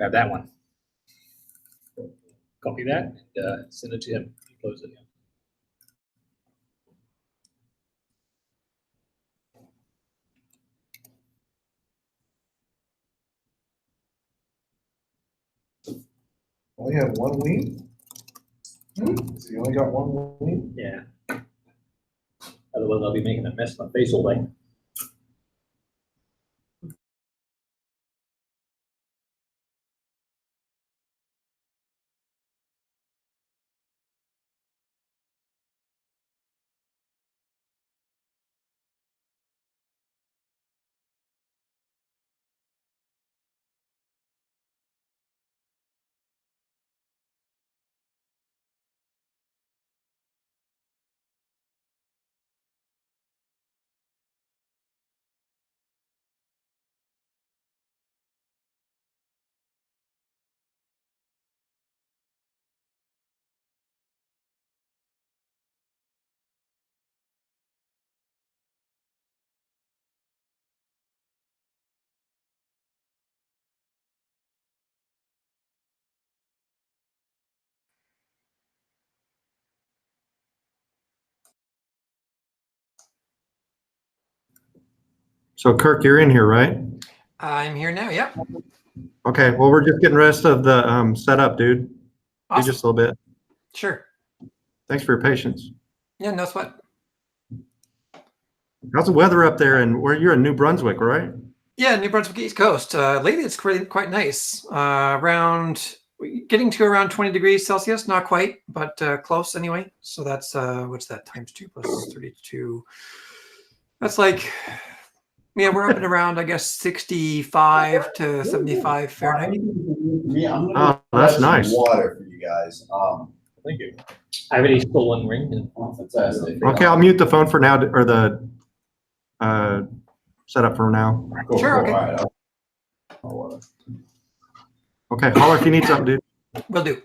Grab that one. Copy that and send it to him. Close it. Only have one lead? So you only got one lead? Yeah. Otherwise, I'll be making a mess of my face all day. So Kirk, you're in here, right? I'm here now. Yep. Okay. Well, we're just getting the rest of the setup, dude. Awesome. Just a little bit. Sure. Thanks for your patience. Yeah, no sweat. How's the weather up there? And where you're in New Brunswick, right? Yeah, New Brunswick East Coast. Lately, it's quite nice. Getting to around 20 degrees Celsius. Not quite, but close anyway. So that's what's that times 2 plus 32? That's like, yeah, we're up and around, I guess, 65 to 75 Fahrenheit. Yeah, that's nice. Water for you guys. Thank you. I have any stolen ring. Fantastic. Okay, I'll mute the phone for now, or the setup for now. Cool, Sure, cool. okay. All right. Okay, holler if you need something, dude. Will do.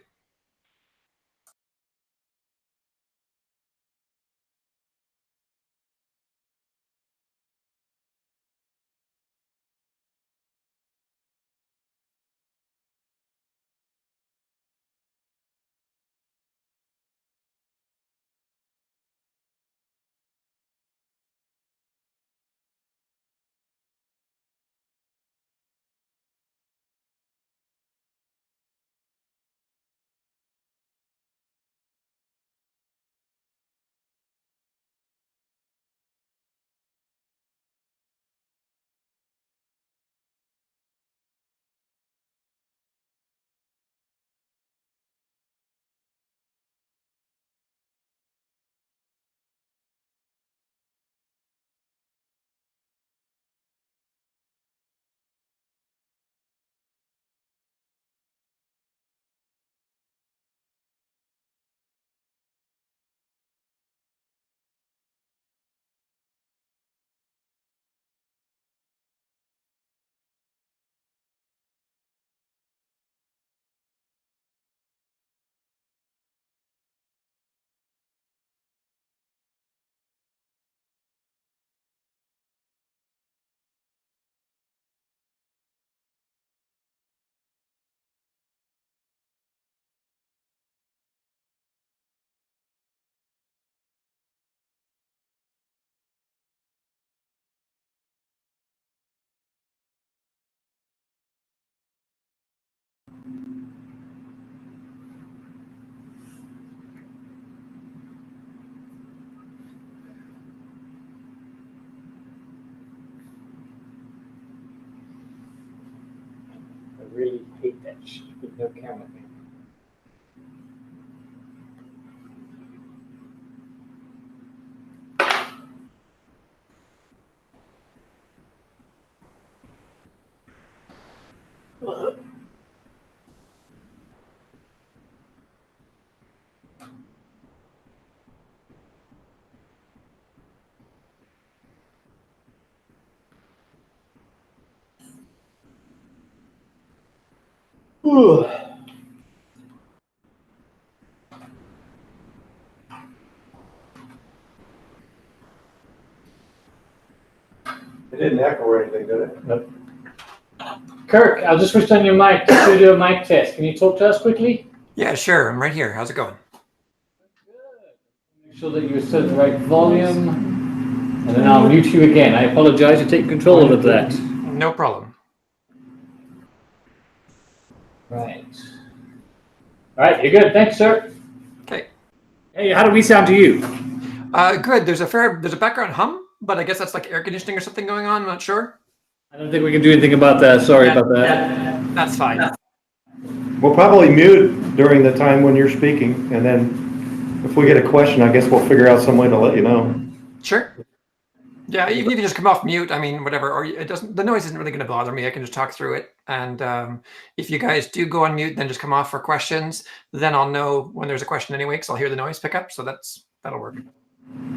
I really hate that stupid no camera thing. It didn't echo or anything, did it? Nope. Kirk, I'll just switch on your mic to do a mic test. Can you talk to us quickly? Yeah, sure. I'm right here. How's it going? Make sure that you set the right volume. And then I'll mute you again. I apologize for taking control of that. No problem. Right. All right, you're good. Thanks, sir. Okay. Hey, how do we sound to you? Good. There's a background hum, but I guess that's like air conditioning or something going on. I'm not sure. I don't think we can do anything about that. Sorry about that. That's fine. We'll probably mute during the time when you're speaking, and then if we get a question, I guess we'll figure out some way to let you know. Sure. Yeah, you can just come off mute. I mean, whatever. Or it doesn't. The noise isn't really going to bother me. I can just talk through it. And if you guys do go on mute, then just come off for questions. Then I'll know when there's a question anyway, because I'll hear the noise pick up. So that'll work.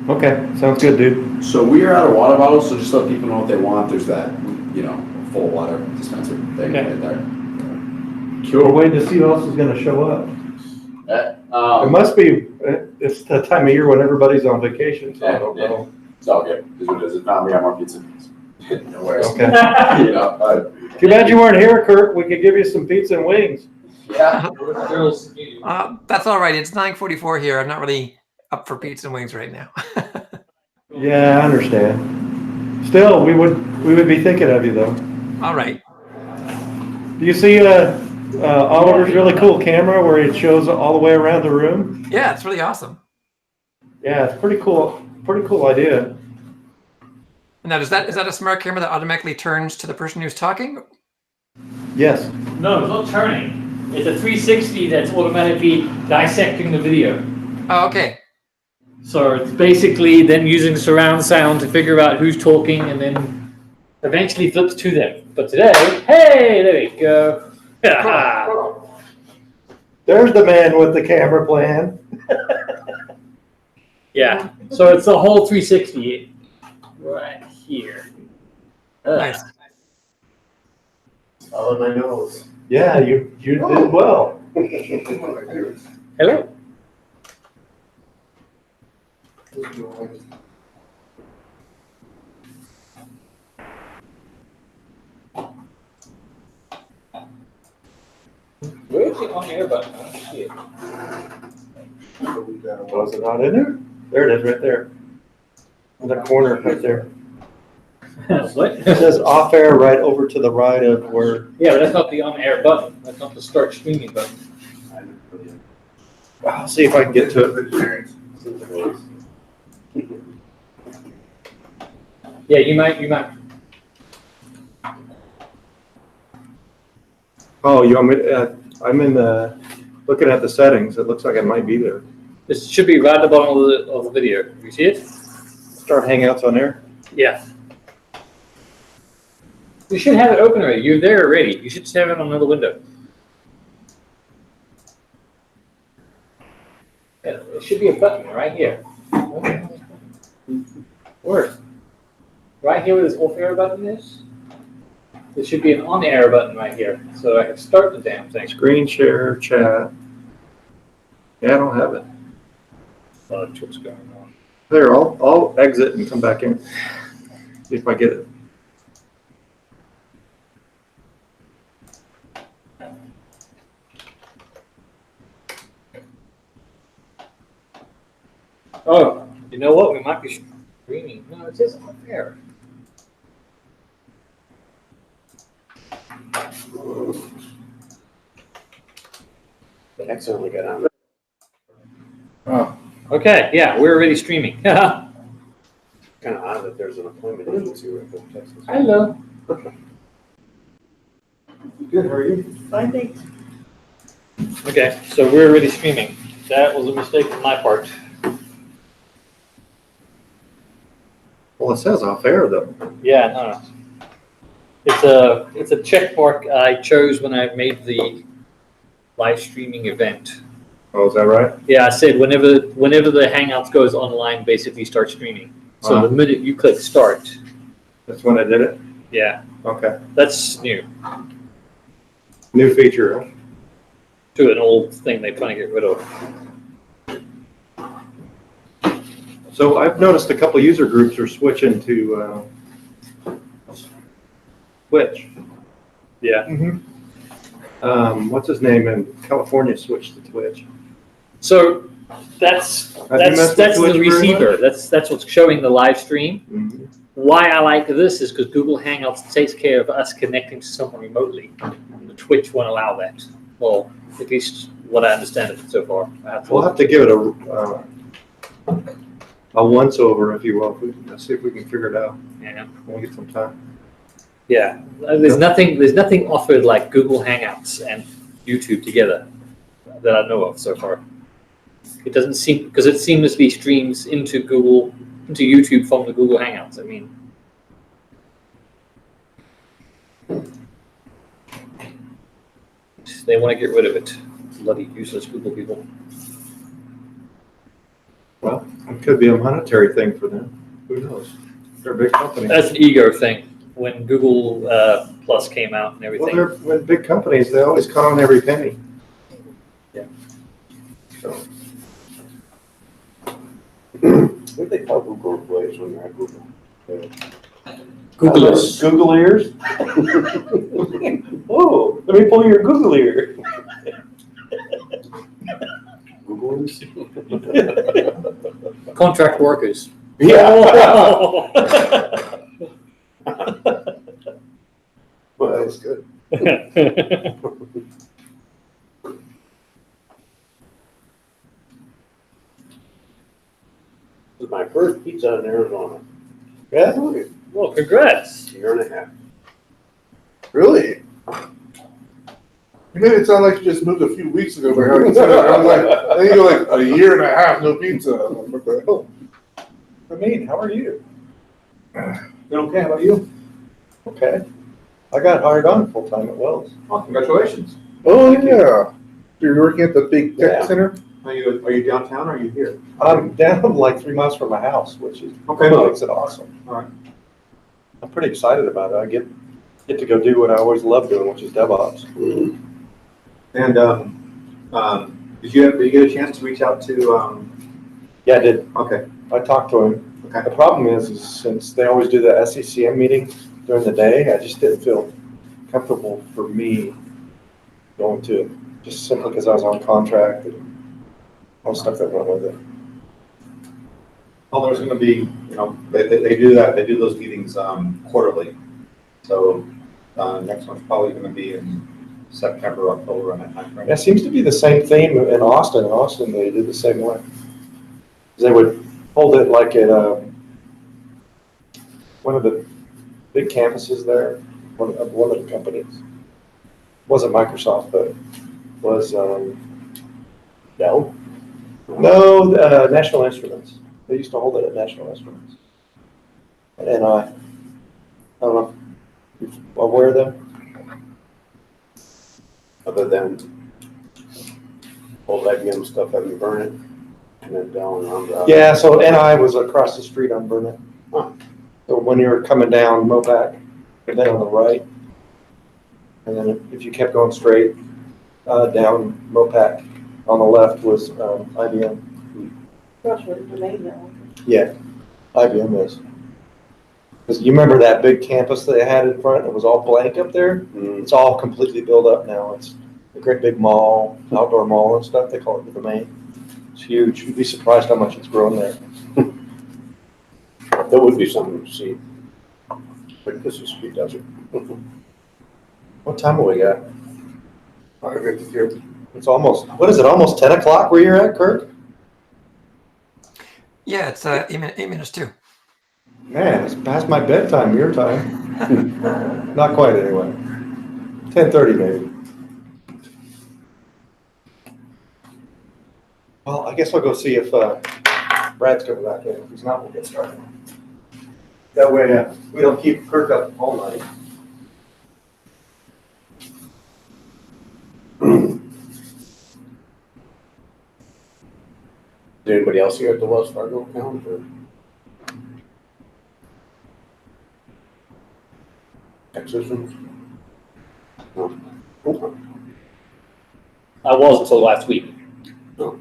Okay, sounds good, dude. So we are out of water bottles, so just let people know what they want. There's that, full water dispenser thing right there. We're waiting to see who else is going to show up. It must be, it's the time of year when everybody's on vacation, so I don't know. It's all good. It's what it is. If not, we have more pizza. No worries. Okay. Too Too bad you weren't here, Kirk. We could give you some pizza and wings. Yeah. That's all right. It's 9:44 here. I'm not really up for pizza and wings right now. Yeah, I understand. Still, we would be thinking of you, though. All right. Do you see Oliver's really cool camera where it shows all the way around the room? Yeah, it's really awesome. Yeah, it's pretty cool. Pretty cool idea. Now, is that a smart camera that automatically turns to the person who's talking? Yes. No, it's not turning. It's a 360 that's automatically dissecting the video. Oh, okay. So it's basically then using surround sound to figure out who's talking and then eventually flips to them. But today, hey, there we go. There's the man with the camera plan. Yeah, so it's the whole 360 right here. Nice. All in my nose. Yeah, you did well. Hello. Where's the on-air button? I don't see it. Was it not in there? There it is, right there. In the corner, right there. What? It says off air right over to the right of where. Yeah, but that's not the on-air button. That's not the start streaming button. I'll see if I can get to it. Yeah, you might. Oh, you want me to, I'm in the, looking at the settings. It looks like it might be there. This should be right at the bottom of the video. You see it? Start Hangouts on there. Yeah. You should have it open already. You're there already. You should just have it on another window. Yeah, there should be a button right here. Where? Right here where this off-air button is? There should be an on-air button right here, so I can start the damn thing. Screen share, chat. Yeah, I don't have it. What's going on? There, I'll exit and come back in. See if I get it. Oh, you know what? We might be streaming. No, it says on-air. They accidentally got on. Oh, okay. Yeah, we're already streaming. Kind of odd that there's an appointment agency with Texas. Hello. Good, how are you? Fine, thanks. Okay, so we're already streaming. That was a mistake on my part. Well, it says off air though. Yeah, no. It's a check mark I chose when I made the live streaming event. Oh, is that right? Yeah, I said whenever the Hangouts goes online, basically start streaming. So the minute you click start. That's when I did it? Yeah, Okay. that's new. New feature. To an old thing they're trying to get rid of. So I've noticed a couple user groups are switching to Twitch. Yeah. What's his name in California switched to Twitch. So that's Have you messed with the Twitch very receiver. That's what's showing the live stream. Mhm. Why I like this is because Google Hangouts takes care of us connecting to someone remotely. The Twitch won't allow that. Well, at least what I understand of it so far. We'll have to give it a once over, if you will. Let's see if we can figure it out Yeah. when we get some time. Yeah. There's nothing offered like Google Hangouts and YouTube together that I know of so far. It doesn't seem because it seamlessly streams into YouTube from the Google Hangouts. I mean, they want to get rid of it. Bloody useless Google people. Well, it could be a monetary thing for them. Who knows? They're a big company. That's an ego thing. When Google Plus came out and everything. Well, when big companies, they always cut on every penny. Yeah. So. What do they call Google employees when they're at Google? Googlers. Google ears? Oh, let me pull your Google ear. Googlers? Contract workers. Yeah. Well, that was good. This is my first pizza in Arizona. Yeah? Well, congrats. Year and a half. Really? You made it sound like you just moved a few weeks ago by how you said it. I was like, I think you're like a year and a half, no pizza. I'm like, what the hell? I mean, how are you? Been okay, how about you? Okay. I got hired on full-time at Wells. Well, congratulations. Oh, yeah. You're working at the big tech Yeah. center? Are you downtown or are you here? I'm down like 3 miles from my house, which is Okay. makes it awesome. All right. I'm pretty excited about it. I get to go do what I always love doing, which is DevOps. And did you get a chance to reach out to? Yeah, I did. Okay. I talked to him. Okay. The problem is since they always do the SCCM meeting during the day, I just didn't feel comfortable for me going to it, just simply because I was on contract and all the stuff that went with it. Well, there's going to be, they do that. They do those meetings quarterly. So next one's probably going to be in September, October, and that time frame. It seems to be the same theme in Austin. In Austin, they did the same way. They would hold it like at one of the big campuses there, one of the companies. Wasn't Microsoft, but was Dell? no National Instruments. They used to hold it at National Instruments. And I don't know if you're aware of them. Other than old IBM stuff, having burn it, and then down on the. Yeah, so NI was across the street on Burnett. Huh. So when you were coming down Mopac, and then on the right, and then if you kept going straight down Mopac, on the left was IBM. That's where the main now. Yeah, IBM is. Because you remember that big campus they had in front? It was all blank up there. Mm. It's all completely built up now. It's a great big mall, outdoor mall and stuff. They call it the Domain. It's huge. You'd be surprised how much it's grown there. That would be something to see. But this is street desert. What time have we got? I get to hear. It's almost, what is it, almost 10 o'clock where you're at, Kirk? Yeah, it's 8 minutes too. Man, it's past my bedtime, your time. Not quite anyway. 10:30 maybe. Well, I guess I'll go see if Brad's coming back in. If he's not, we'll get started. That way we don't keep Kirk up all night. Is anybody else here at the Wells Fargo account or? Ex-citizens? No. I was until last week. No.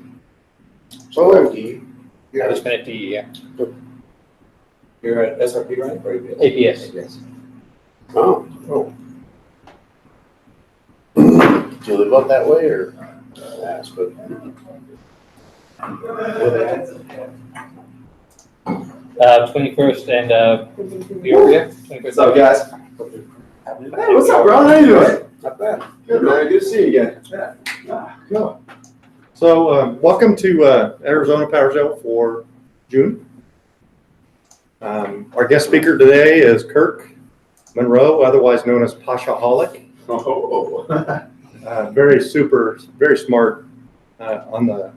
Oh, I yeah. just finished the year. You're at SRP, right? Or APS? APS. APS. Oh. Oh, Do you live up that way or? Ask, but. 21st and we over here. 21st. What's up, guys? Hey, what's up, bro? How you doing? Not bad. Good, man. Good to see you again. Yeah. So welcome to Arizona PowerShell for June. Our guest speaker today is Kirk Munro, otherwise known as Poshoholic. Oh. Very smart on the,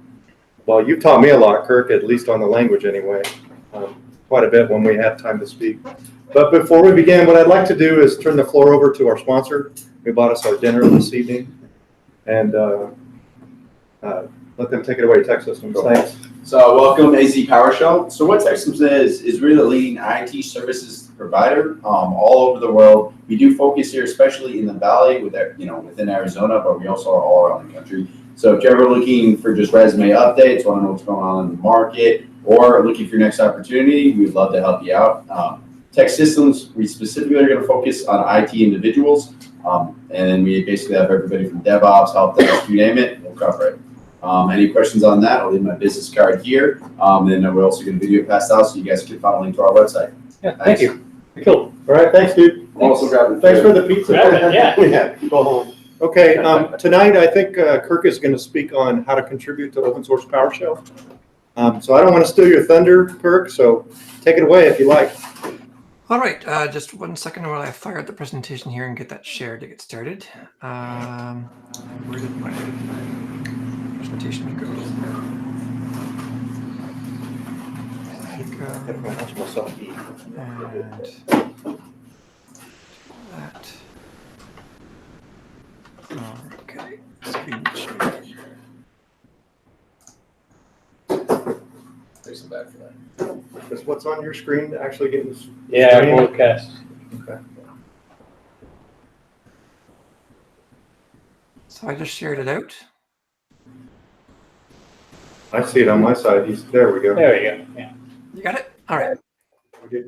well, you've taught me a lot, Kirk, at least on the language anyway, quite a bit when we have time to speak. But before we begin, what I'd like to do is turn the floor over to our sponsor who bought us our dinner this evening, and let them take it away, Tech Systems. Thanks. So welcome AZPosh. So what Tech Systems is really the leading IT services provider all over the world. We do focus here, especially in the Valley, within Arizona, but we also are all around the country. So if you're ever looking for just resume updates, want to know what's going on in the market, or looking for your next opportunity, we'd love to help you out. Tech Systems, we specifically are going to focus on IT individuals, and then we basically have everybody from DevOps, help desk, you name it, we'll cover it. Any questions on that? I'll leave my business card here, and then we're also going to video passed out so you guys can find a link to our website. Yeah, thank you. Cool. All right, thanks, dude. Also grabbing Thanks for the pizza. Yeah. Yeah, go home. Okay, tonight I think Kirk is going to speak on how to contribute to open source PowerShell. So I don't want to steal your thunder, Kirk, so take it away if you like. All right, just 1 second while I fire up the presentation here and get that shared to get started. Where did my presentation go? I have to watch myself eat. And that. Okay, screen share. There's some bad for that. Is what's on your screen actually getting? Yeah, streamed? broadcast. Okay. So I just shared it out. I see it on my side. There we go. There we go. Yeah. You got it? All right. Okay.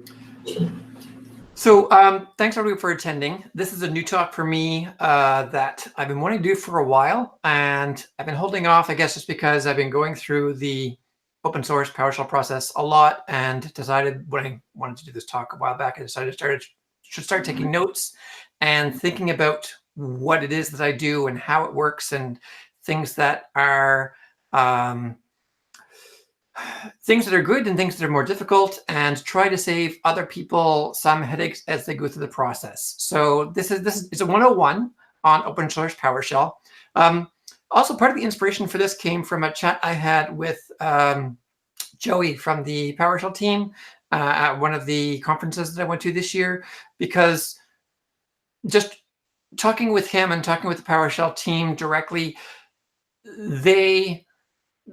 So thanks everybody for attending. This is a new talk for me that I've been wanting to do for a while, and I've been holding off, I guess, just because I've been going through the open source PowerShell process a lot, and decided when I wanted to do this talk a while back, I decided should start taking notes and thinking about what it is that I do and how it works, and things that are good and things that are more difficult, and try to save other people some headaches as they go through the process. So this is a 101 on open source PowerShell. Also, part of the inspiration for this came from a chat I had with Joey from the PowerShell team at one of the conferences that I went to this year, because just talking with him and talking with the PowerShell team directly, the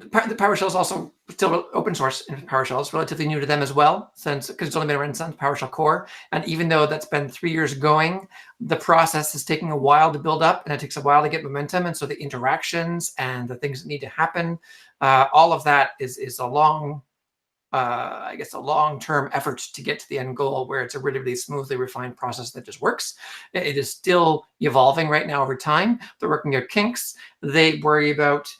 PowerShell is also still open source in PowerShell. It's relatively new to them as well, because it's only been around since PowerShell Core. And even though that's been 3 years going, the process is taking a while to build up, and it takes a while to get momentum. And so the interactions and the things that need to happen, all of that is a long, I guess, a long-term effort to get to the end goal, where it's a really, really smoothly refined process that just works. It is still evolving right now over time. They're working out kinks. They worry about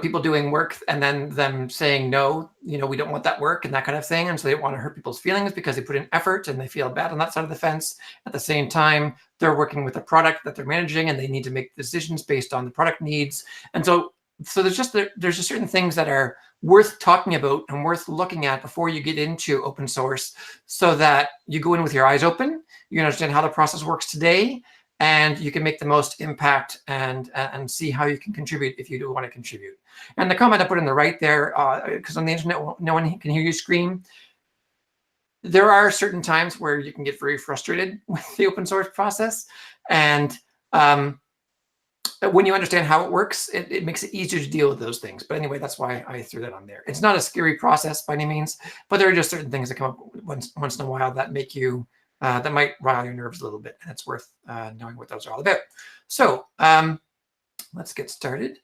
people doing work and then them saying, no, we don't want that work and that kind of thing. And so they don't want to hurt people's feelings because they put in effort and they feel bad on that side of the fence. At the same time, they're working with a product that they're managing, and they need to make decisions based on the product needs. And so there's just certain things that are worth talking about and worth looking at before you get into open source, so that you go in with your eyes open, you understand how the process works today, and you can make the most impact and see how you can contribute if you do want to contribute. And the comment I put on the right there, because on the internet, no one can hear you scream. There are certain times where you can get very frustrated with the open source process. And when you understand how it works, it makes it easier to deal with those things. But anyway, that's why I threw that on there. It's not a scary process by any means, but there are just certain things that come up once in a while that make you that might rile your nerves a little bit, and it's worth knowing what those are all about. So let's get started.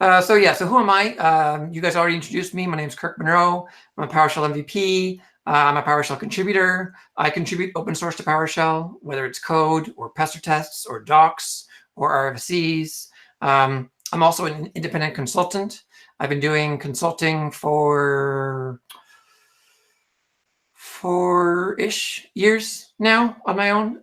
So who am I? You guys already introduced me. My name is Kirk Munro. I'm a PowerShell MVP. I'm a PowerShell contributor. I contribute open source to PowerShell, whether it's code or PESTER tests or docs or RFCs. I'm also an independent consultant. I've been doing consulting for 4-ish years now on my own.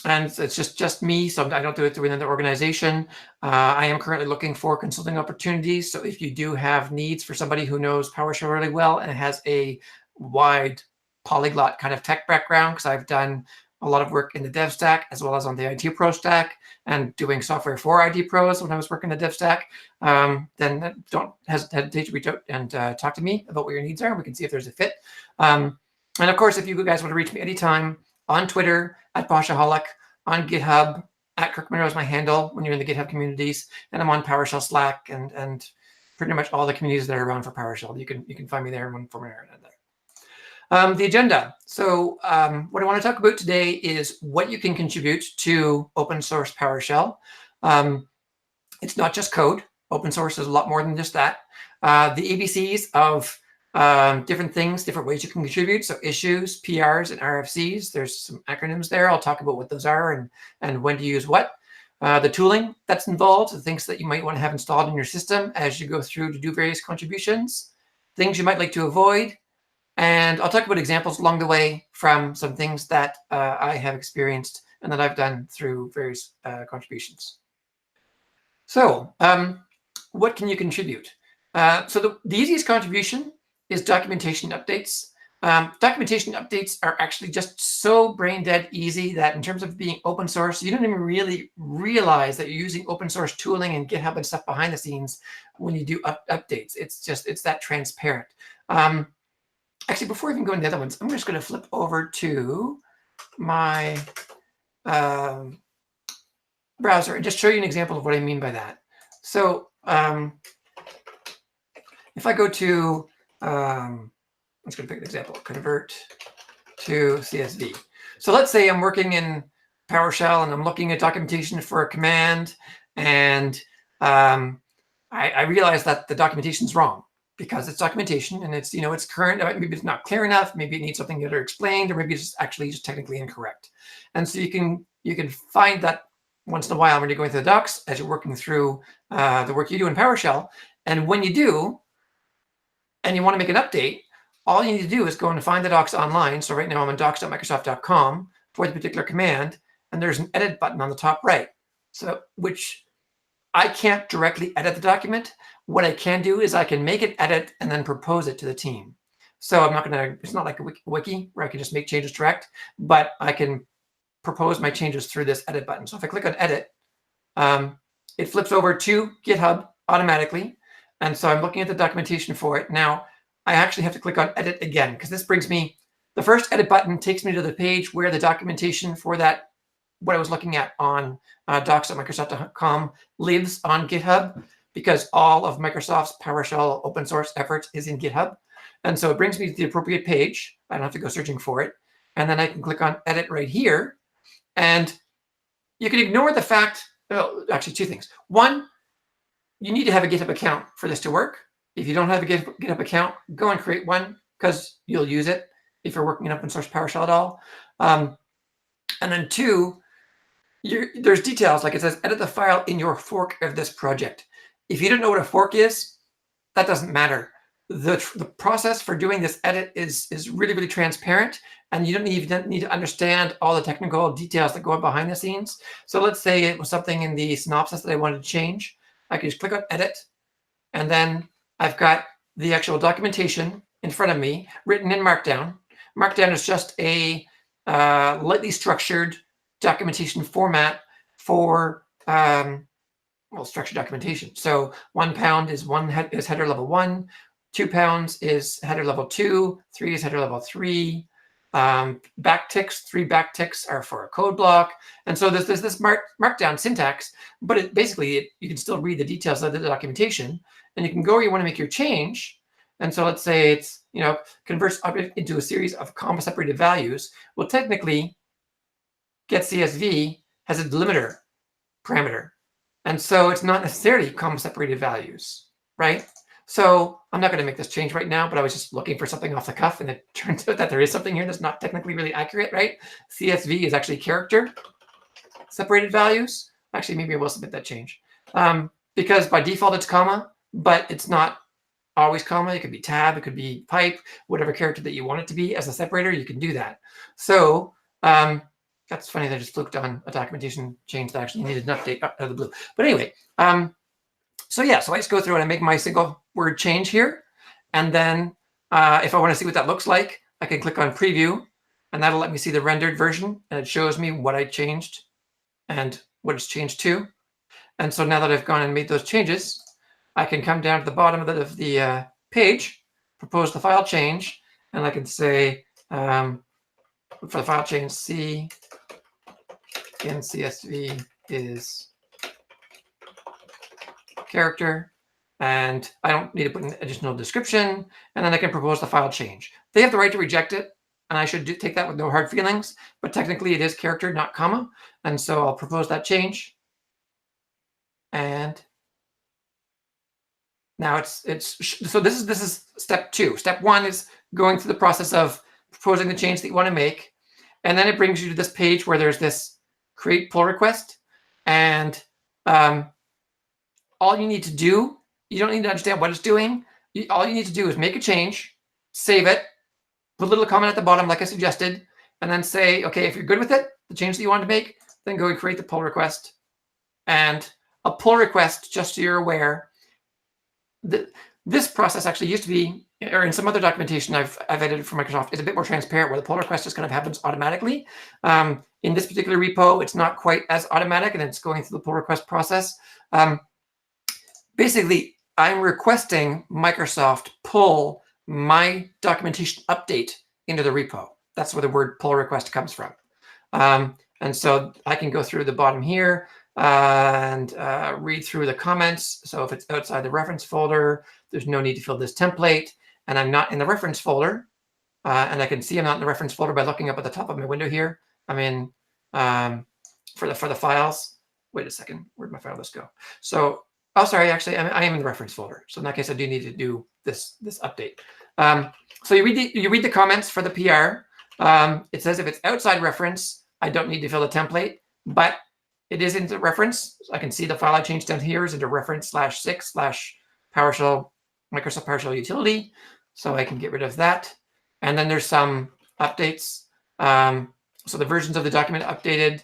And it's just me, so I don't do it through another organization. I am currently looking for consulting opportunities. So if you do have needs for somebody who knows PowerShell really well and has a wide polyglot kind of tech background, because I've done a lot of work in the dev stack as well as on the IT pro stack and doing software for IT pros when I was working the dev stack, then don't hesitate to reach out and talk to me about what your needs are. We can see if there's a fit. And of course, if you guys want to reach me anytime on Twitter at Poshoholic, on GitHub at Kirk Munro is my handle when you're in the GitHub communities, and I'm on PowerShell Slack and pretty much all the communities that are around for PowerShell. You can find me there in one form or another. The agenda. So what I want to talk about today is what you can contribute to open source PowerShell. It's not just code. Open source is a lot more than just that. The ABCs of different things, different ways you can contribute. So issues, PRs, and RFCs. There's some acronyms there. I'll talk about what those are and when to use what. The tooling that's involved, the things that you might want to have installed in your system as you go through to do various contributions, things you might like to avoid. And I'll talk about examples along the way from some things that I have experienced and that I've done through various contributions. So what can you contribute? So the easiest contribution is documentation updates. Documentation updates are actually just so brain dead easy that in terms of being open source, you don't even really realize that you're using open source tooling and GitHub and stuff behind the scenes when you do updates. It's that transparent. Actually, before I even go into the other ones, I'm just going to flip over to my browser and just show you an example of what I mean by that. So if I go to, I'm just going to pick an example, convert to CSV. So let's say I'm working in PowerShell and I'm looking at documentation for a command, and I realize that the documentation is wrong, because it's documentation and it's, it's current. Maybe it's not clear enough. Maybe it needs something better explained, or maybe it's actually just technically incorrect. And so you can find that once in a while when you're going through the docs as you're working through the work you do in PowerShell. And when you do, and you want to make an update, all you need to do is go and find the docs online. So right now I'm on docs.microsoft.com for the particular command, and there's an edit button on the top right. So which I can't directly edit the document. What I can do is I can make an edit and then propose it to the team. So it's not like a wiki where I can just make changes direct, but I can propose my changes through this edit button. So if I click on edit, it flips over to GitHub automatically. And so I'm looking at the documentation for it. Now I actually have to click on edit again, because this brings me, the first edit button takes me to the page where the documentation for that, what I was looking at on docs.microsoft.com lives on GitHub, because all of Microsoft's PowerShell open source efforts is in GitHub. And so it brings me to the appropriate page. I don't have to go searching for it. And then I can click on edit right here. And you can ignore the fact, well, actually two things. One, you need to have a GitHub account for this to work. If you don't have a GitHub account, go and create one, because you'll use it if you're working in open source PowerShell at all. And then two, there's details, like it says, edit the file in your fork of this project. If you don't know what a fork is, that doesn't matter. The process for doing this edit is really, really transparent, and you don't even need to understand all the technical details that go on behind the scenes. So let's say it was something in the synopsis that I wanted to change. I can just click on edit, and then I've got the actual documentation in front of me written in Markdown. Markdown is just a lightly structured documentation format for structured documentation. So 1 pound is header level 1, 2 pounds is header level 2, 3 is header level 3. Backticks, 3 backticks are for a code block. And so there's this markdown syntax, but you can still read the details of the documentation, and you can go where you want to make your change. And so let's say it's, converts object into a series of comma separated values. Well, technically, getCSV has a delimiter parameter. And so it's not necessarily comma separated values, right? So I'm not going to make this change right now, but I was just looking for something off the cuff, and it turns out that there is something here that's not technically really accurate, right? CSV is actually character separated values. Actually, maybe I will submit that change. Because by default it's comma, but it's not always comma. It could be tab, it could be pipe, whatever character that you want it to be as a separator, you can do that. So that's funny that I just fluked on a documentation change that actually needed an update out of the blue. But anyway, so yeah, so I just go through and I make my single word change here. And then if I want to see what that looks like, I can click on preview, and that'll let me see the rendered version, and it shows me what I changed and what it's changed to. And so now that I've gone and made those changes, I can come down to the bottom of the page, propose the file change, and I can say for the file change, C in CSV is character, and I don't need to put an additional description, and then I can propose the file change. They have the right to reject it, and I should take that with no hard feelings, but technically it is character, not comma, and so I'll propose that change. And now so this is step 2. Step 1 is going through the process of proposing the change that you want to make, and then it brings you to this page where there's this create pull request, and all you need to do, you don't need to understand what it's doing. All you need to do is make a change, save it, put a little comment at the bottom like I suggested, and then say, okay, if you're good with it, the change that you want to make, then go and create the pull request. And a pull request, just so you're aware, this process actually used to be, or in some other documentation I've edited for Microsoft, is a bit more transparent, where the pull request just kind of happens automatically. In this particular repo, it's not quite as automatic, and it's going through the pull request process. Basically, I'm requesting Microsoft pull my documentation update into the repo. That's where the word pull request comes from. And so I can go through the bottom here and read through the comments. So if it's outside the reference folder, there's no need to fill this template. And I'm not in the reference folder. And I can see I'm not in the reference folder by looking up at the top of my window here. I'm in for the files. Wait a second, where'd my file list go? So, oh, sorry, actually, I am in the reference folder. So in that case, I do need to do this update. So you read the comments for the PR. It says if it's outside reference, I don't need to fill the template, but it is into reference. I can see the file I changed down here is into reference /6/PowerShell, Microsoft PowerShell utility. So I can get rid of that. And then there's some updates. So the versions of the document updated.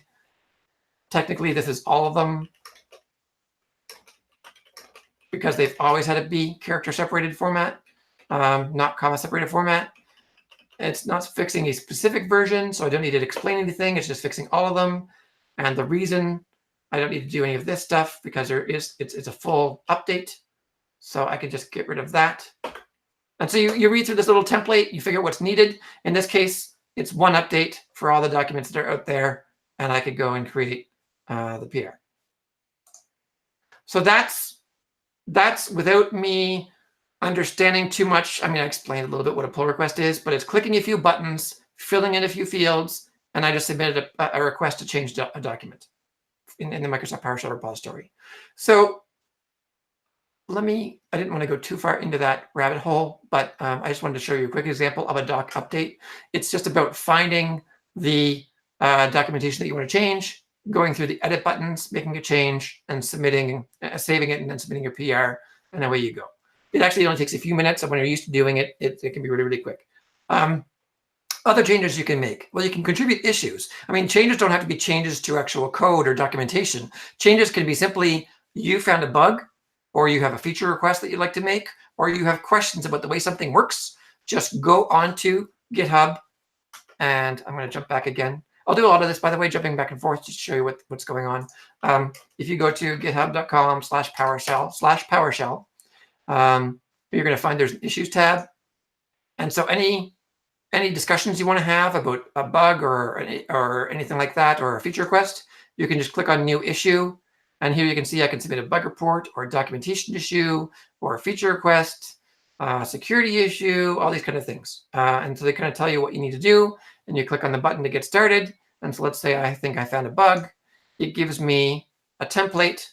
Technically, this is all of them, because they've always had to be character separated format, not comma separated format. It's not fixing a specific version, so I don't need to explain anything. It's just fixing all of them. And the reason I don't need to do any of this stuff, because it's a full update. So I can just get rid of that. And so you read through this little template, you figure out what's needed. In this case, it's one update for all the documents that are out there, and I could go and create the PR. So that's without me understanding too much. I mean, I explained a little bit what a pull request is, but it's clicking a few buttons, filling in a few fields, and I just submitted a request to change a document in the Microsoft PowerShell repository. So I didn't want to go too far into that rabbit hole, but I just wanted to show you a quick example of a doc update. It's just about finding the documentation that you want to change, going through the edit buttons, making a change, and saving it, and then submitting your PR, and away you go. It actually only takes a few minutes, and when you're used to doing it, it can be really, really quick. Other changes you can make. Well, you can contribute issues. I mean, changes don't have to be changes to actual code or documentation. Changes can be simply you found a bug, or you have a feature request that you'd like to make, or you have questions about the way something works. Just go onto GitHub, and I'm going to jump back again. I'll do a lot of this, by the way, jumping back and forth just to show you what's going on. If you go to github.com/PowerShell, you're going to find there's an issues tab. And so any discussions you want to have about a bug or anything like that, or a feature request, you can just click on new issue. And here you can see I can submit a bug report, or a documentation issue, or a feature request, security issue, all these kind of things. And so they kind of tell you what you need to do, and you click on the button to get started. And so let's say I think I found a bug. It gives me a template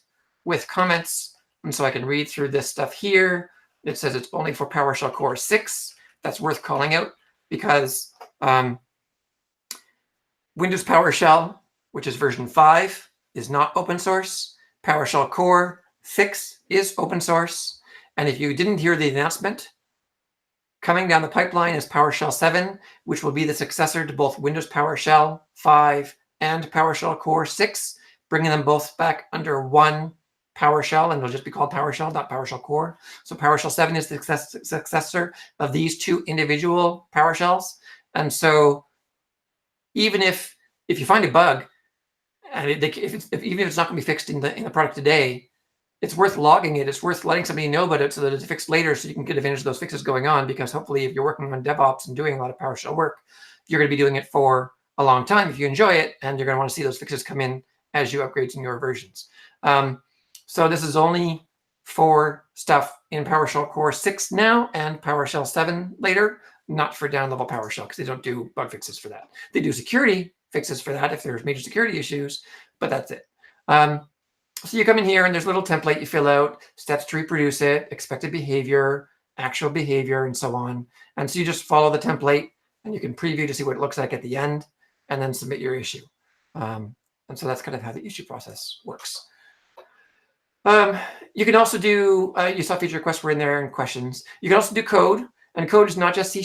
with comments, and so I can read through this stuff here. it says it's only for PowerShell Core 6. That's worth calling out because Windows PowerShell, which is version 5, is not open source. PowerShell Core 6 is open source. And if you didn't hear the announcement, coming down the pipeline is PowerShell 7, which will be the successor to both Windows PowerShell 5 and PowerShell Core 6, bringing them both back under one PowerShell, and it'll just be called PowerShell, not PowerShell Core. So PowerShell 7 is the successor of these two individual PowerShells. And so even if you find a bug, and even if it's not going to be fixed in the product today, it's worth logging it. It's worth letting somebody know about it so that it's fixed later, so you can get advantage of those fixes going on. Because hopefully, if you're working on DevOps and doing a lot of PowerShell work, you're going to be doing it for a long time if you enjoy it, and you're going to want to see those fixes come in as you upgrade to newer versions. So this is only for stuff in PowerShell Core 6 now and PowerShell 7 later, not for down level PowerShell, because they don't do bug fixes for that. They do security fixes for that if there's major security issues, but that's it. So you come in here and there's a little template you fill out, steps to reproduce it, expected behavior, actual behavior, and so on. And so you just follow the template and you can preview to see what it looks like at the end and then submit your issue. And so that's kind of how the issue process works. You can also do, you saw feature requests were in there and questions. You can also do code, and code is not just C#.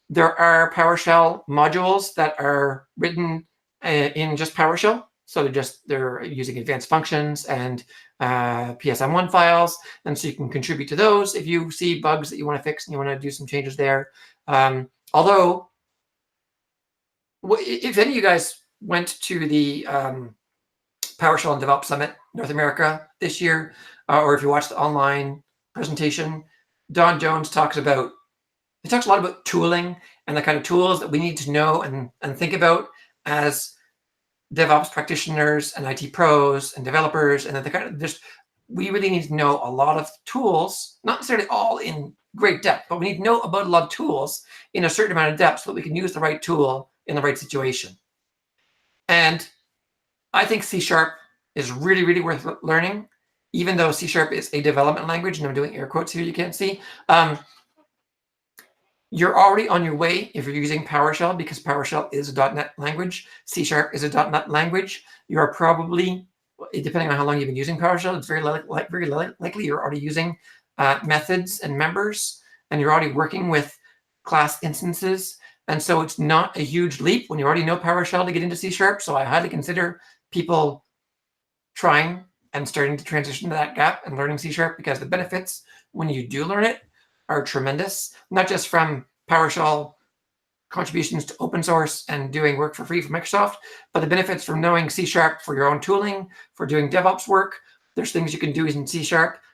There are PowerShell modules that are written in just PowerShell. So they're using advanced functions and PSM1 files. And so you can contribute to those if you see bugs that you want to fix and you want to do some changes there. Although, if any of you guys went to the PowerShell and DevOps Summit North America this year, or if you watched the online presentation, Don Jones talks a lot about tooling and the kind of tools that we need to know and think about as DevOps practitioners and IT pros and developers, and the kind of we really need to know a lot of tools, not necessarily all in great depth, but we need to know about a lot of tools in a certain amount of depth so that we can use the right tool in the right situation. And I think C# is really, really worth learning, even though C# is a development language, and I'm doing air quotes here you can't see. You're already on your way if you're using PowerShell, because PowerShell is a .NET language. C# is a .NET language. You are probably, depending on how long you've been using PowerShell, it's very likely you're already using methods and members, and you're already working with class instances. And so it's not a huge leap when you already know PowerShell to get into C#. So I highly consider people trying and starting to transition to that gap and learning C#, because the benefits when you do learn it are tremendous, not just from PowerShell contributions to open source and doing work for free for Microsoft, but the benefits from knowing C# for your own tooling, for doing DevOps work. There's things you can do in C#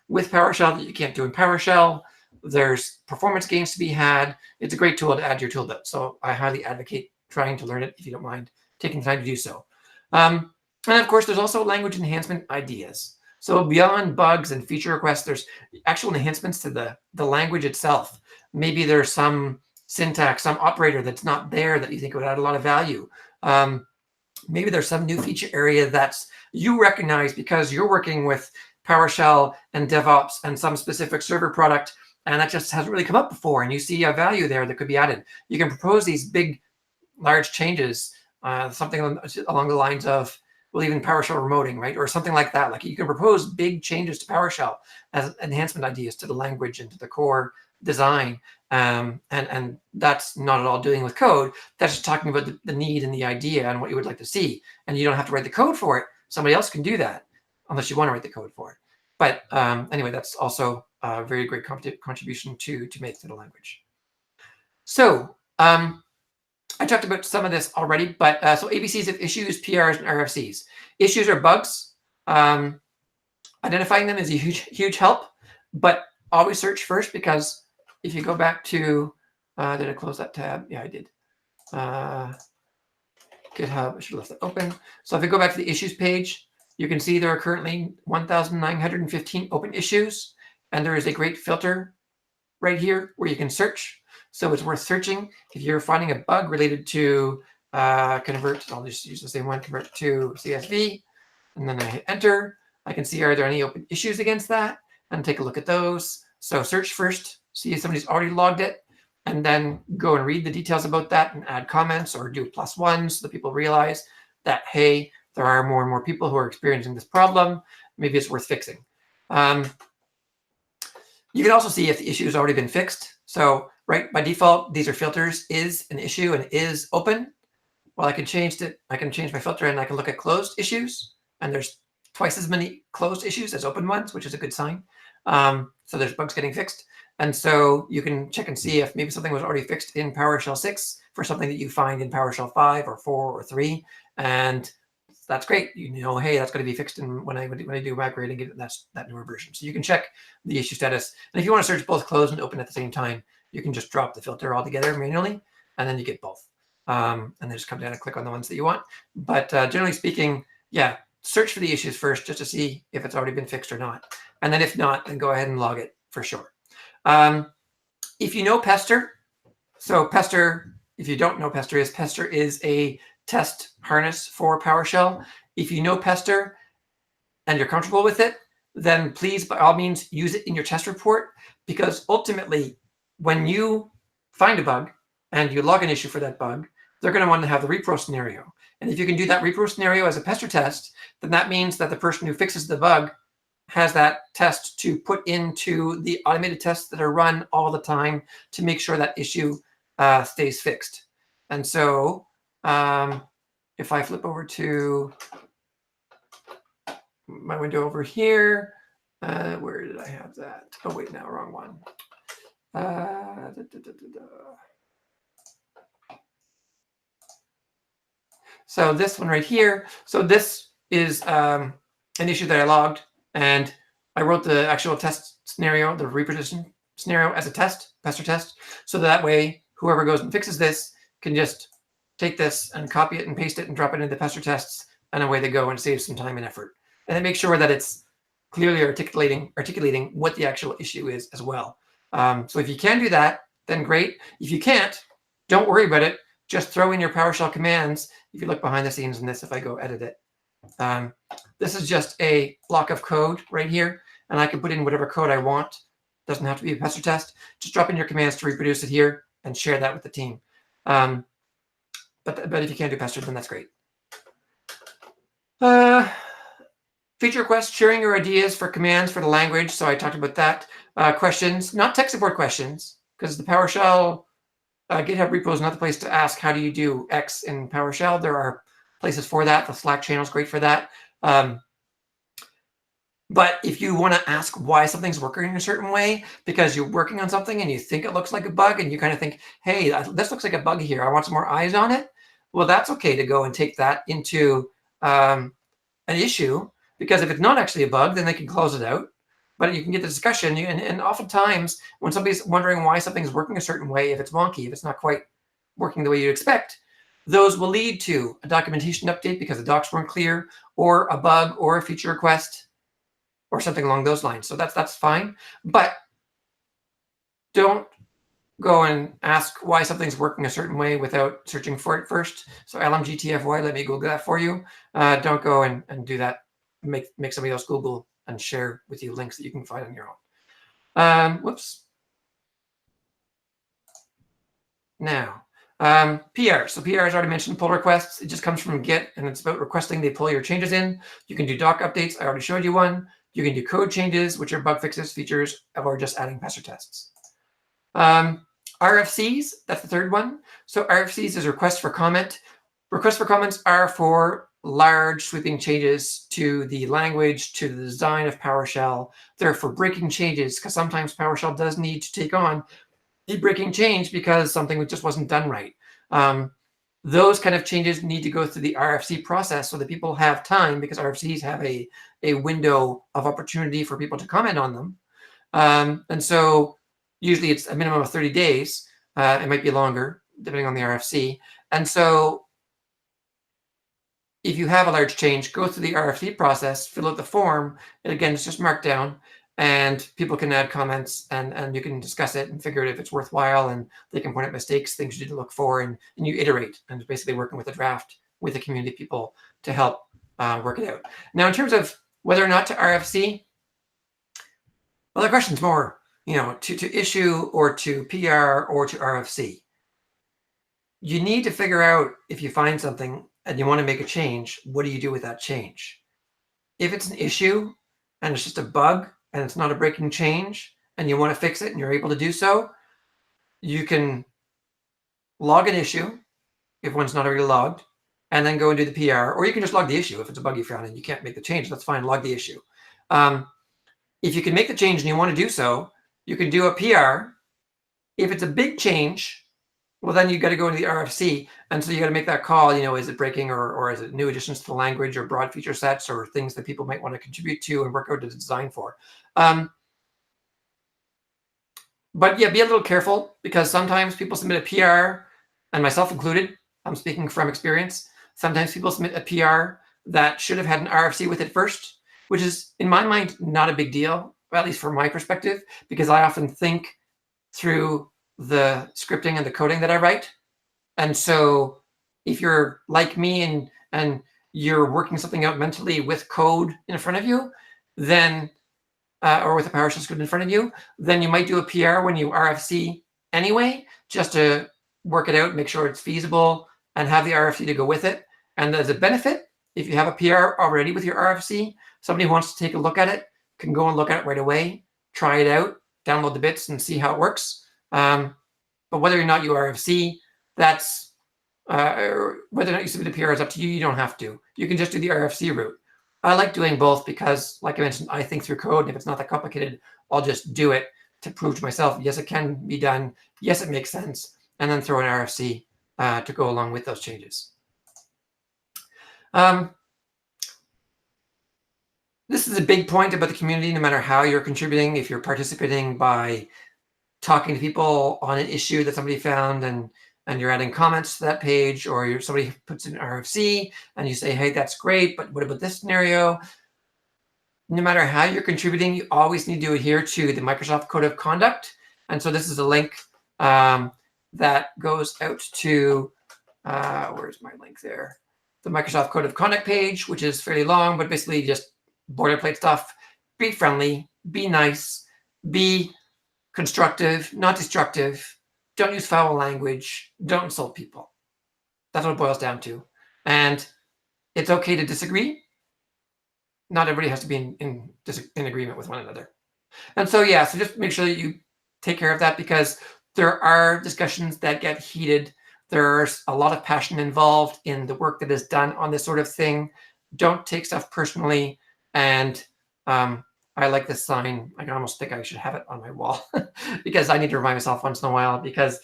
with PowerShell that you can't do in PowerShell. There's performance gains to be had. It's a great tool to add to your tool belt. So I highly advocate trying to learn it if you don't mind taking time to do so. And of course, there's also language enhancement ideas. So beyond bugs and feature requests, there's actual enhancements to the language itself. Maybe there's some syntax, some operator that's not there that you think would add a lot of value. Maybe there's some new feature area that's you recognize because you're working with PowerShell and DevOps and some specific server product, and that just hasn't really come up before, and you see a value there that could be added. You can propose these big, large changes, something along the lines of, well, even PowerShell remoting, right? Or something like that. Like you can propose big changes to PowerShell as enhancement ideas to the language and to the core design. And that's not at all doing with code. That's just talking about the need and the idea and what you would like to see. And you don't have to write the code for it. Somebody else can do that unless you want to write the code for it. But anyway, that's also a very great contribution to make to the language. So I talked about some of this already, but so ABCs of issues, PRs, and RFCs. Issues are bugs. Identifying them is a huge help, but always search first, because if you go back to, did I close that tab? Yeah, I did. GitHub, I should have left that open. So if I go back to the issues page, you can see there are currently 1,915 open issues, and there is a great filter right here where you can search. So it's worth searching if you're finding a bug related to convert. I'll just use the same one, convert to CSV, and then I hit enter. I can see, are there any open issues against that, and take a look at those. So search first, see if somebody's already logged it, and then go and read the details about that and add comments or do +1 so that people realize that, hey, there are more and more people who are experiencing this problem. Maybe it's worth fixing. You can also see if the issue has already been fixed. So right by default, these are filters, is an issue and is open. Well, I can change it. I can change my filter and I can look at closed issues. And there's twice as many closed issues as open ones, which is a good sign. So there's bugs getting fixed. And so you can check and see if maybe something was already fixed in PowerShell 6 for something that you find in PowerShell 5 or 4 or 3. And that's great. You know, hey, that's going to be fixed in when I do migrating it, that's that newer version. So you can check the issue status. And if you want to search both closed and open at the same time, you can just drop the filter altogether manually, and then you get both. And then just come down and click on the ones that you want. But generally speaking, yeah, search for the issues first just to see if it's already been fixed or not. And then if not, then go ahead and log it for sure. If you know Pester, so Pester, if you don't know Pester is a test harness for PowerShell. If you know Pester and you're comfortable with it, then please, by all means, use it in your test report, because ultimately, when you find a bug and you log an issue for that bug, they're going to want to have the repro scenario. And if you can do that repro scenario as a Pester test, then that means that the person who fixes the bug has that test to put into the automated tests that are run all the time to make sure that issue stays fixed. And so if I flip over to my window over here, where did I have that? Oh, wait, no, wrong one. So this one right here. So this is an issue that I logged, and I wrote the actual test scenario, the reproduction scenario, as a test, Pester test, so that way whoever goes and fixes this can just take this and copy it and paste it and drop it into the Pester tests, and away they go, and save some time and effort. And then make sure that it's clearly articulating what the actual issue is as well. So if you can do that, then great. If you can't, don't worry about it. Just throw in your PowerShell commands. If you look behind the scenes in this, if I go edit it, this is just a block of code right here, and I can put in whatever code I want. Doesn't have to be a Pester test. Just drop in your commands to reproduce it here and share that with the team. But if you can't do Pester, then that's great. Feature requests, sharing your ideas for commands for the language. So I talked about that. Questions, not tech support questions, because the PowerShell GitHub repo is not the place to ask, how do you do X in PowerShell? There are places for that. The Slack channel is great for that. But if you want to ask why something's working in a certain way because you're working on something and you think it looks like a bug and you kind of think, hey, this looks like a bug here, I want some more eyes on it. Well, that's okay to go and take that into an issue, because if it's not actually a bug, then they can close it out. But you can get the discussion. And oftentimes when somebody's wondering why something's working a certain way, if it's wonky, if it's not quite working the way you expect, those will lead to a documentation update because the docs weren't clear, or a bug, or a feature request, or something along those lines. So that's fine. But don't go and ask why something's working a certain way without searching for it first. So LMGTFY, let me Google that for you. Don't go and do that. Make somebody else Google and share with you links that you can find on your own. Whoops. Now, PR. So PR, as already mentioned, pull requests. It just comes from Git, and it's about requesting they pull your changes in. You can do doc updates. I already showed you one. You can do code changes, which are bug fixes, features, or just adding Pester tests. RFCs, that's the third one. So RFCs is request for comment. Requests for comments are for large sweeping changes to the language, to the design of PowerShell. They're for breaking changes, because sometimes PowerShell does need to take on a breaking change because something just wasn't done right. Those kind of changes need to go through the RFC process so that people have time, because RFCs have a window of opportunity for people to comment on them. And so usually it's a minimum of 30 days. It might be longer, depending on the RFC. And so if you have a large change, go through the RFC process, fill out the form, and again, it's just marked down, and people can add comments, and you can discuss it and figure out if it's worthwhile, and they can point out mistakes, things you need to look for, and you iterate, and it's basically working with a draft with the community people to help work it out. Now, in terms of whether or not to RFC, well, the question's more, to issue or to PR or to RFC. You need to figure out if you find something and you want to make a change, what do you do with that change? If it's an issue and it's just a bug and it's not a breaking change and you want to fix it and you're able to do so, you can log an issue if one's not already logged, and then go and do the PR, or you can just log the issue if it's a bug you found and you can't make the change. That's fine, log the issue. If you can make the change and you want to do so, you can do a PR. If it's a big change, well, then you got to go into the RFC, and so you got to make that call. Is it breaking or is it new additions to the language or broad feature sets or things that people might want to contribute to and work out the design for. But yeah, be a little careful because sometimes people submit a PR, and myself included, I'm speaking from experience. Sometimes people submit a PR that should have had an RFC with it first, which is, in my mind, not a big deal, at least from my perspective, because I often think through the scripting and the coding that I write. And so if you're like me and you're working something out mentally with code in front of you, then or with a PowerShell script in front of you, then you might do a PR when you RFC anyway, just to work it out, make sure it's feasible, and have the RFC to go with it. And as a benefit, if you have a PR already with your RFC, somebody who wants to take a look at it can go and look at it right away, try it out, download the bits and see how it works. But whether or not you RFC, that's whether or not you submit a PR is up to you. You don't have to. You can just do the RFC route. I like doing both because, like I mentioned, I think through code, and if it's not that complicated, I'll just do it to prove to myself, yes, it can be done. Yes, it makes sense. And then throw an RFC to go along with those changes. This is a big point about the community, no matter how you're contributing. If you're participating by talking to people on an issue that somebody found and you're adding comments to that page, or somebody puts in an RFC and you say, hey, that's great, but what about this scenario? No matter how you're contributing, you always need to adhere to the Microsoft Code of Conduct. And so this is a link that goes out to, where's my link there? The Microsoft Code of Conduct page, which is fairly long, but basically just boilerplate stuff. Be friendly, be nice, be constructive, not destructive. Don't use foul language. Don't insult people. That's what it boils down to. And it's okay to disagree. Not everybody has to be in agreement with one another. And so, yeah, so just make sure that you take care of that, because there are discussions that get heated. There's a lot of passion involved in the work that is done on this sort of thing. Don't take stuff personally. And I like this sign. I can almost think I should have it on my wall because I need to remind myself once in a while, because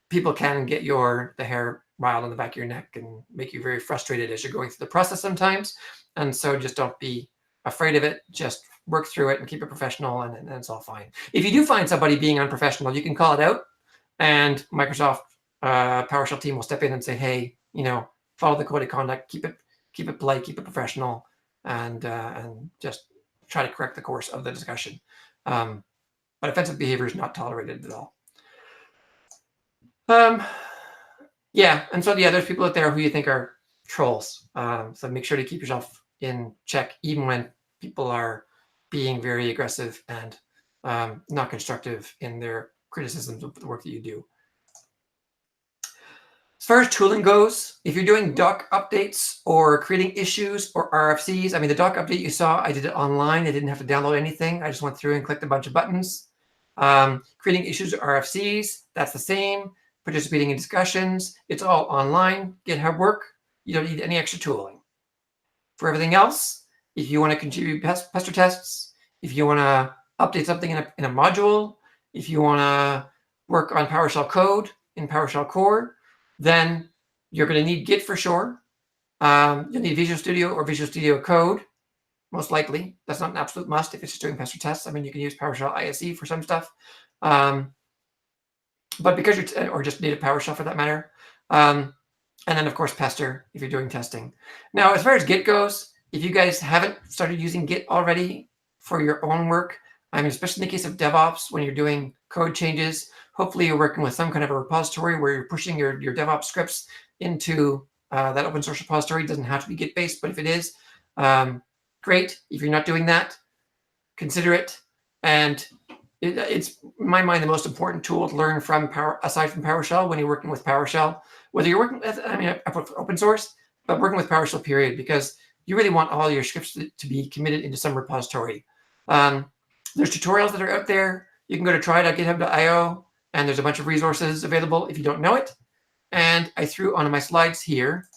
people can get the hair riled on the back of your neck and make you very frustrated as you're going through the process sometimes. And so just don't be afraid of it. Just work through it and keep it professional, and it's all fine. If you do find somebody being unprofessional, you can call it out, and Microsoft PowerShell team will step in and say, hey, follow the code of conduct, keep it polite, keep it professional, and just try to correct the course of the discussion. But offensive behavior is not tolerated at all. Yeah, and so there's people out there who you think are trolls. So make sure to keep yourself in check, even when people are being very aggressive and not constructive in their criticisms of the work that you do. As far as tooling goes, if you're doing doc updates or creating issues or RFCs, the doc update you saw, I did it online. I didn't have to download anything. I just went through and clicked a bunch of buttons. Creating issues or RFCs, that's the same. Participating in discussions, it's all online, GitHub work. You don't need any extra tooling. For everything else, if you want to contribute pester tests, if you want to update something in a module, if you want to work on PowerShell code in PowerShell Core, then you're going to need Git for sure. You'll need Visual Studio or Visual Studio Code, most likely. That's not an absolute must if it's just doing pester tests. You can use PowerShell ISE for some stuff. But because or just native PowerShell for that matter. And then, of course, pester if you're doing testing. Now, as far as Git goes, if you guys haven't started using Git already for your own work, especially in the case of DevOps, when you're doing code changes, hopefully you're working with some kind of a repository where you're pushing your DevOps scripts into that open source repository. It doesn't have to be Git-based, but if it is, great. If you're not doing that, consider it and It's, in my mind, the most important tool to learn from aside from PowerShell when you're working with PowerShell. Whether you're working with, I put open source, but working with PowerShell period, because you really want all your scripts to be committed into some repository. There's tutorials that are out there. You can go to try.github.io, and there's a bunch of resources available if you don't know it. And I threw on my slides here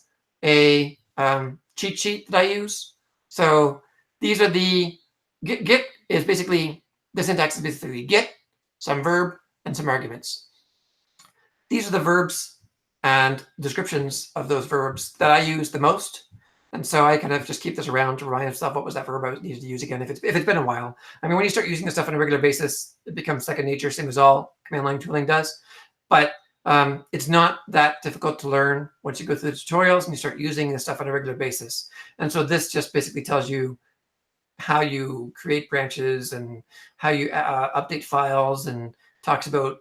a cheat sheet that I use. So these are the Git is basically, the syntax is basically Git, some verb, and some arguments. These are the verbs and descriptions of those verbs that I use the most. And so I kind of just keep this around to remind myself what was that verb I needed to use again if it's been a while. I mean, when you start using this stuff on a regular basis, it becomes second nature, same as all command line tooling does. But it's not that difficult to learn once you go through the tutorials and you start using this stuff on a regular basis. And so this just basically tells you how you create branches and how you update files, and talks about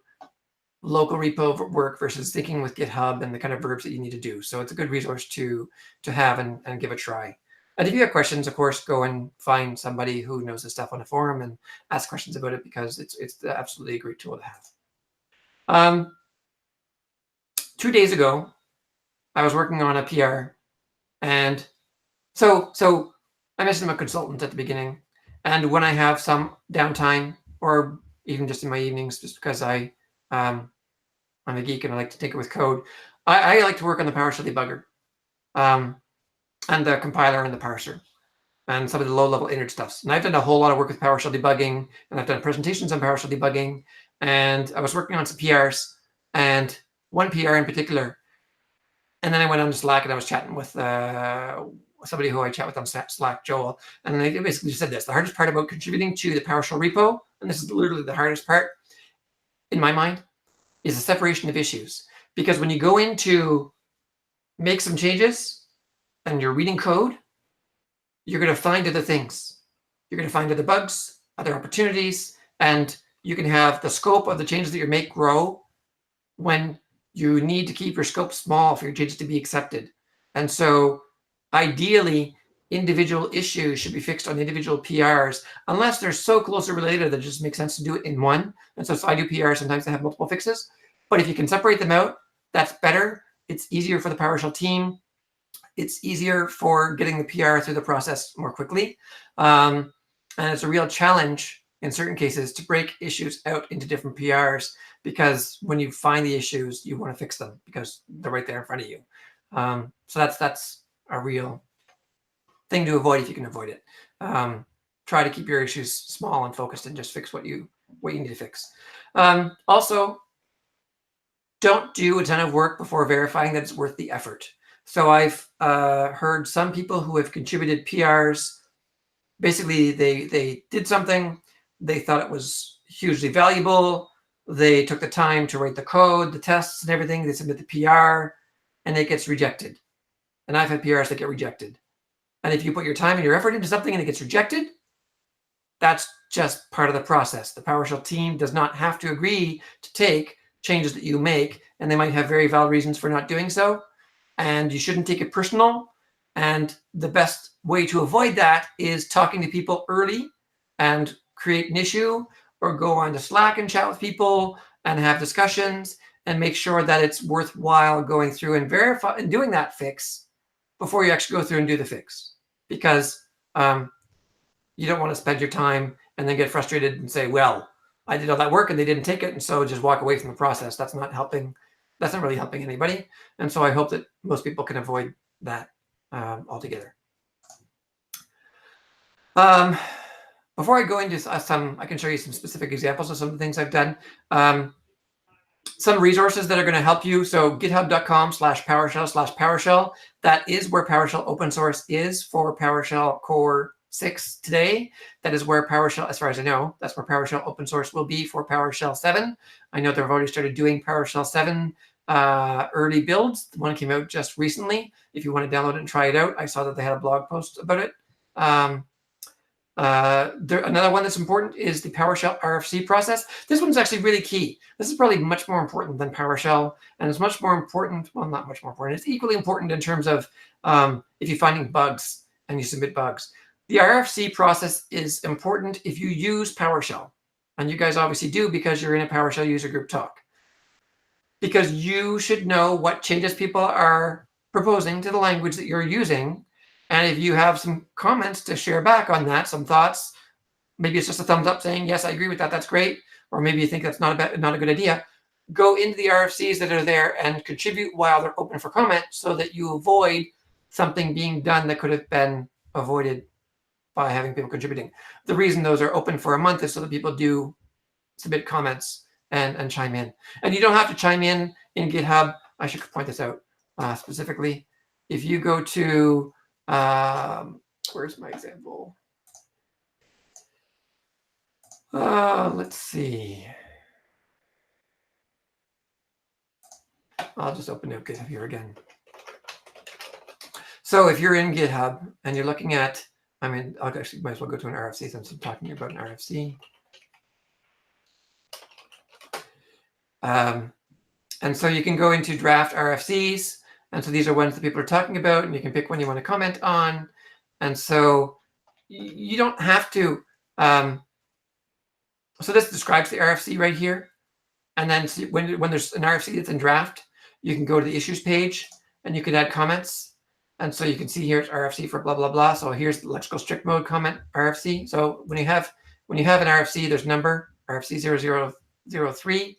local repo work versus thinking with GitHub and the kind of verbs that you need to do. So it's a good resource to have and give a try. And if you have questions, of course, go and find somebody who knows this stuff on a forum and ask questions about it, because it's absolutely a great tool to have. 2 days ago, I was working on a PR, and so I mentioned I'm a consultant at the beginning, and when I have some downtime, or even just in my evenings, just because I'm a geek and I like to tinker with code, I like to work on the PowerShell debugger, and the compiler and the parser, and some of the low-level init stuff. And I've done a whole lot of work with PowerShell debugging, and I've done presentations on PowerShell debugging, and I was working on some PRs, and one PR in particular. And then I went on to Slack and I was chatting with somebody who I chat with on Slack, Joel, and they basically said this: the hardest part about contributing to the PowerShell repo, and this is literally the hardest part in my mind, is the separation of issues. Because when you go in to make some changes and you're reading code, you're going to find other things. You're going to find other bugs, other opportunities, and you can have the scope of the changes that you make grow when you need to keep your scope small for your changes to be accepted. And so ideally, individual issues should be fixed on individual PRs, unless they're so closely related that it just makes sense to do it in one. And so I do PRs, sometimes they have multiple fixes. But if you can separate them out, that's better. It's easier for the PowerShell team. It's easier for getting the PR through the process more quickly. And it's a real challenge in certain cases to break issues out into different PRs, because when you find the issues, you want to fix them because they're right there in front of you. So that's a real thing to avoid if you can avoid it. Try to keep your issues small and focused, and just fix what you need to fix. Also, don't do a ton of work before verifying that it's worth the effort. So I've heard some people who have contributed PRs. Basically, they did something, they thought it was hugely valuable, they took the time to write the code, the tests and everything, they submit the PR, and it gets rejected. And I've had PRs that get rejected. And if you put your time and your effort into something and it gets rejected, that's just part of the process. The PowerShell team does not have to agree to take changes that you make, and they might have very valid reasons for not doing so. And you shouldn't take it personal. And the best way to avoid that is talking to people early and create an issue, or go on to Slack and chat with people and have discussions and make sure that it's worthwhile going through and verify and doing that fix before you actually go through and do the fix. Because you don't want to spend your time and then get frustrated and say, well, I did all that work and they didn't take it, and so just walk away from the process. That's not helping. That's not really helping anybody. And so I hope that most people can avoid that altogether. Before I go into some, I can show you some specific examples of some of the things I've done. Some resources that are going to help you. So github.com/PowerShell/PowerShell. That is where PowerShell open source is for PowerShell Core 6 today. That is where PowerShell, as far as I know, that's where PowerShell open source will be for PowerShell 7. I know they've already started doing PowerShell 7 early builds. The one came out just recently. If you want to download it and try it out, I saw that they had a blog post about it. Another one that's important is the PowerShell RFC process. This one's actually really key. This is probably much more important than PowerShell, and it's much more important. Well, not much more important. It's equally important in terms of if you're finding bugs and you submit bugs. The RFC process is important if you use PowerShell. And you guys obviously do because you're in a PowerShell user group talk. Because you should know what changes people are proposing to the language that you're using. And if you have some comments to share back on that, some thoughts, maybe it's just a thumbs up saying, yes, I agree with that, that's great. Or maybe you think that's not a good idea. Go into the RFCs that are there and contribute while they're open for comment so that you avoid something being done that could have been avoided by having people contributing. The reason those are open for a month is so that people do submit comments and chime in. And you don't have to chime in GitHub. I should point this out specifically. If you go to, where's my example? Let's see. I'll just open up GitHub here again. So if you're in GitHub and you're looking at, I mean, I'll actually might as well go to an RFC since I'm talking about an RFC. And so you can go into draft RFCs. And so these are ones that people are talking about, and you can pick one you want to comment on. And so you don't have to. So this describes the RFC right here. And then when there's an RFC that's in draft, you can go to the issues page and you can add comments. And so you can see here it's RFC for blah, blah, blah. So here's the electrical strict mode comment RFC. So when you have an RFC, there's number RFC 0003.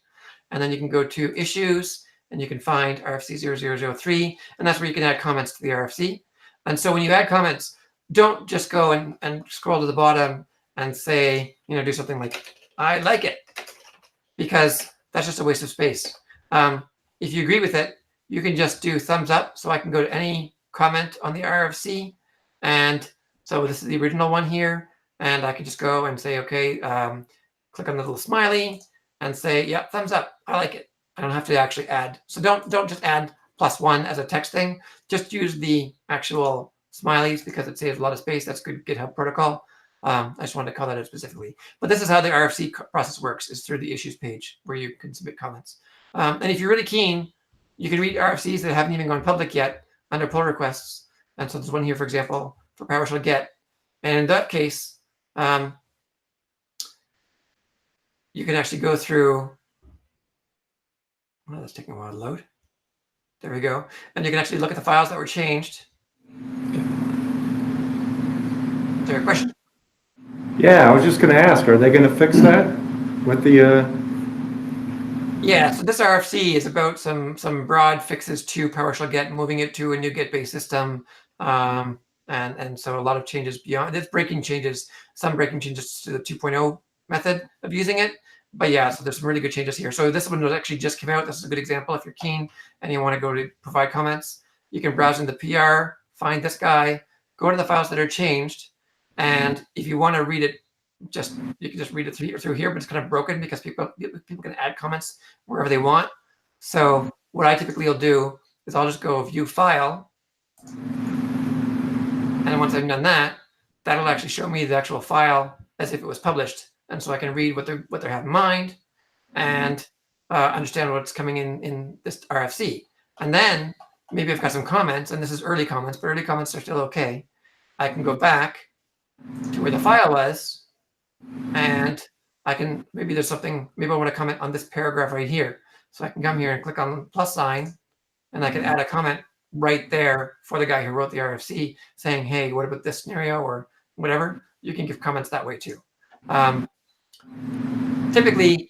And then you can go to issues and you can find RFC 0003. And that's where you can add comments to the RFC. And so when you add comments, don't just go and scroll to the bottom and say, do something like, I like it, because that's just a waste of space. If you agree with it, you can just do thumbs up. So I can go to any comment on the RFC. And so this is the original one here. And I can just go and say, okay, click on the little smiley and say, yeah, thumbs up. I like it. I don't have to actually add. So don't just add +1 as a text thing. Just use the actual smileys because it saves a lot of space. That's good GitHub protocol. I just wanted to call that out specifically. But this is how the RFC process works, is through the issues page where you can submit comments. And if you're really keen, you can read RFCs that haven't even gone public yet under pull requests. And so there's one here, for example, for PowerShell Get. And in that case, you can actually go through. Well, that's taking a while to load. There we go. And you can actually look at the files that were changed. Is there a question? Yeah, I was just going to ask, are they going to fix that with the... Yeah, so this RFC is about some broad fixes to PowerShell Get, moving it to a new Get-based system. And so a lot of changes beyond, it's breaking changes, some breaking changes to the 2.0 method of using it. But yeah, so there's some really good changes here. So this one was actually just came out. This is a good example. If you're keen and you want to go to provide comments, you can browse in the PR, find this guy, go to the files that are changed. And if you want to read it, you can just read it through here, but it's kind of broken because people can add comments wherever they want. So what I typically will do is I'll just go view file. And once I've done that, that'll actually show me the actual file as if it was published. And so I can read what they have in mind and understand what's coming in this RFC. And then maybe I've got some comments, and this is early comments, but early comments are still okay. I can go back to where the file was, and I can, maybe there's something, maybe I want to comment on this paragraph right here. So I can come here and click on the plus sign, and I can add a comment right there for the guy who wrote the RFC saying, hey, what about this scenario or whatever? You can give comments that way too. Typically,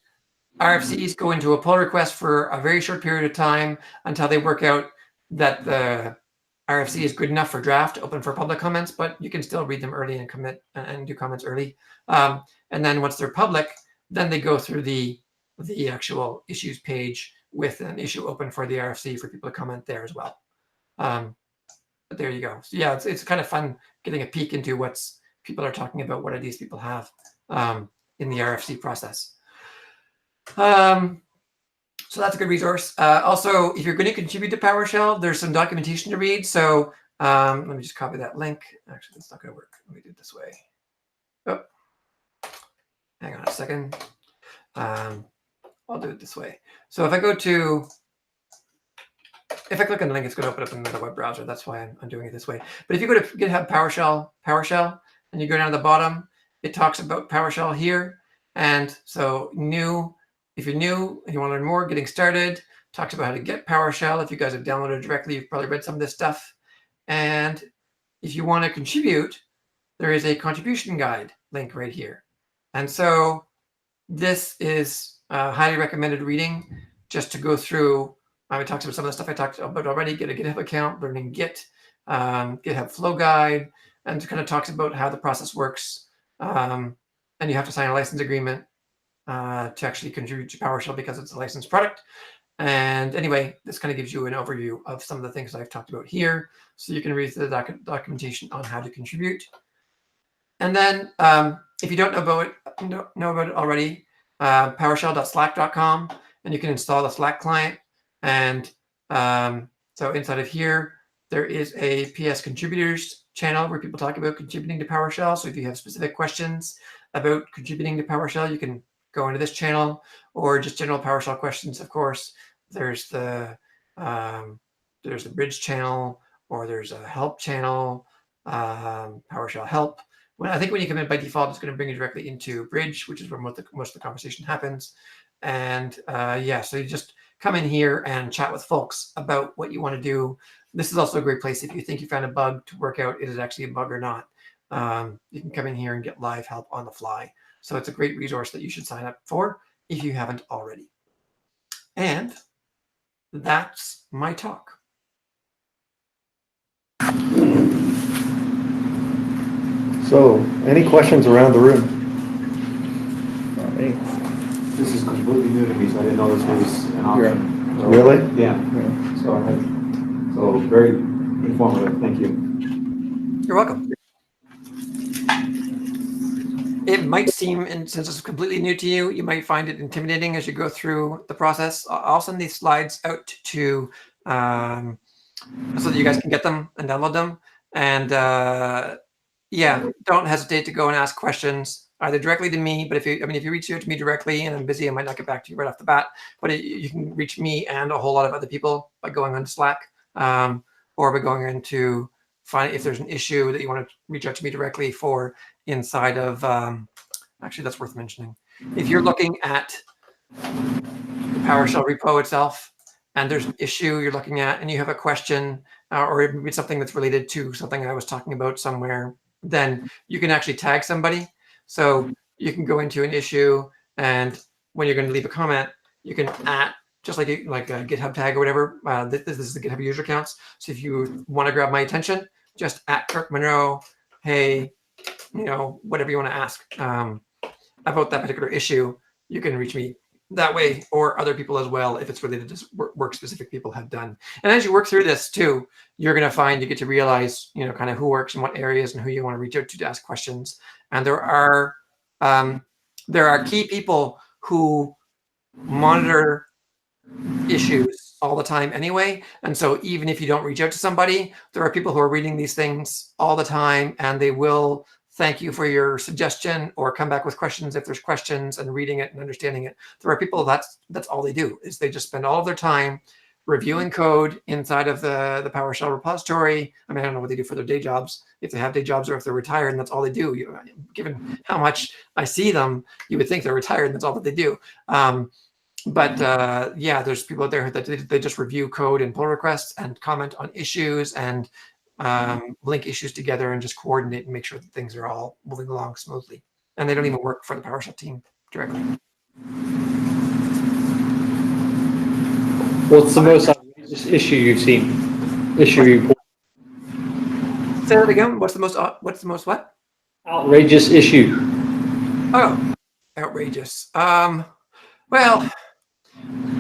RFCs go into a pull request for a very short period of time until they work out that the RFC is good enough for draft, open for public comments, but you can still read them early and commit and do comments early. And then once they're public, then they go through the actual issues page with an issue open for the RFC for people to comment there as well. But there you go. So yeah, it's kind of fun getting a peek into what's people are talking about, what ideas people have in the RFC process. So that's a good resource. Also, if you're going to contribute to PowerShell, there's some documentation to read. So let me just copy that link. Actually, that's not going to work. Let me do it this way. Oh, hang on a second. I'll do it this way. So if I click on the link, it's going to open up in another web browser. That's why I'm doing it this way. But if you go to GitHub PowerShell, and you go down to the bottom, it talks about PowerShell here. And so if you're new and you want to learn more, getting started, talks about how to get PowerShell. If you guys have downloaded it directly, you've probably read some of this stuff. And if you want to contribute, there is a contribution guide link right here. And so this is highly recommended reading just to go through. I talked about some of the stuff I talked about already, get a GitHub account, learning Git, GitHub flow guide, and it kind of talks about how the process works. And you have to sign a license agreement to actually contribute to PowerShell because it's a licensed product. And anyway, this kind of gives you an overview of some of the things I've talked about here. So you can read the documentation on how to contribute. And then if you don't know about it already, PowerShell.slack.com, and you can install the Slack client. And so inside of here, there is a PS contributors channel where people talk about contributing to PowerShell. So if you have specific questions about contributing to PowerShell, you can go into this channel, or just general PowerShell questions. Of course, there's the bridge channel, or there's a help channel, PowerShell help. I think when you come in by default, it's going to bring you directly into bridge, which is where most of the conversation happens. And yeah, so you just come in here and chat with folks about what you want to do. This is also a great place if you think you found a bug to work out, is it actually a bug or not? You can come in here and get live help on the fly. So it's a great resource that you should sign up for if you haven't already. And that's my talk. So, any questions around the room? Not me. This is completely new to me, so I didn't know this was an option. So, Really? Yeah. So very informative. Thank you. You're welcome. It might seem, and since it's completely new to you, you might find it intimidating as you go through the process. I'll send these slides out to so that you guys can get them and download them. And yeah, don't hesitate to go and ask questions either directly to me. But if you reach out to me directly and I'm busy, I might not get back to you right off the bat. But you can reach me and a whole lot of other people by going on Slack, or by going into find if there's an issue that you want to reach out to me directly for inside of. Actually, that's worth mentioning. If you're looking at the PowerShell repo itself, and there's an issue you're looking at, and you have a question, or maybe something that's related to something I was talking about somewhere, then you can actually tag somebody. So you can go into an issue, and when you're going to leave a comment, you can just like a GitHub tag or whatever. This is the GitHub user accounts. So if you want to grab my attention, just @Kirk Munro, hey, whatever you want to ask about that particular issue, you can reach me that way, or other people as well if it's related to work specific people have done. And as you work through this too, you're going to find you get to realize kind of who works in what areas and who you want to reach out to ask questions. And there are key people who monitor issues all the time anyway. And so even if you don't reach out to somebody, there are people who are reading these things all the time, and they will thank you for your suggestion or come back with questions if there's questions, and reading it and understanding it. There are people that's all they do, is they just spend all of their time reviewing code inside of the PowerShell repository. I mean, I don't know what they do for their day jobs, if they have day jobs or if they're retired and that's all they do. Given how much I see them, you would think they're retired and that's all that they do. But yeah, there's people out there that they just review code and pull requests and comment on issues and link issues together and just coordinate and make sure that things are all moving along smoothly. And they don't even work for the PowerShell team directly. What's the most outrageous issue you've seen? Issue report. Say that again. What's the most what? Outrageous issue. Oh, outrageous. Well,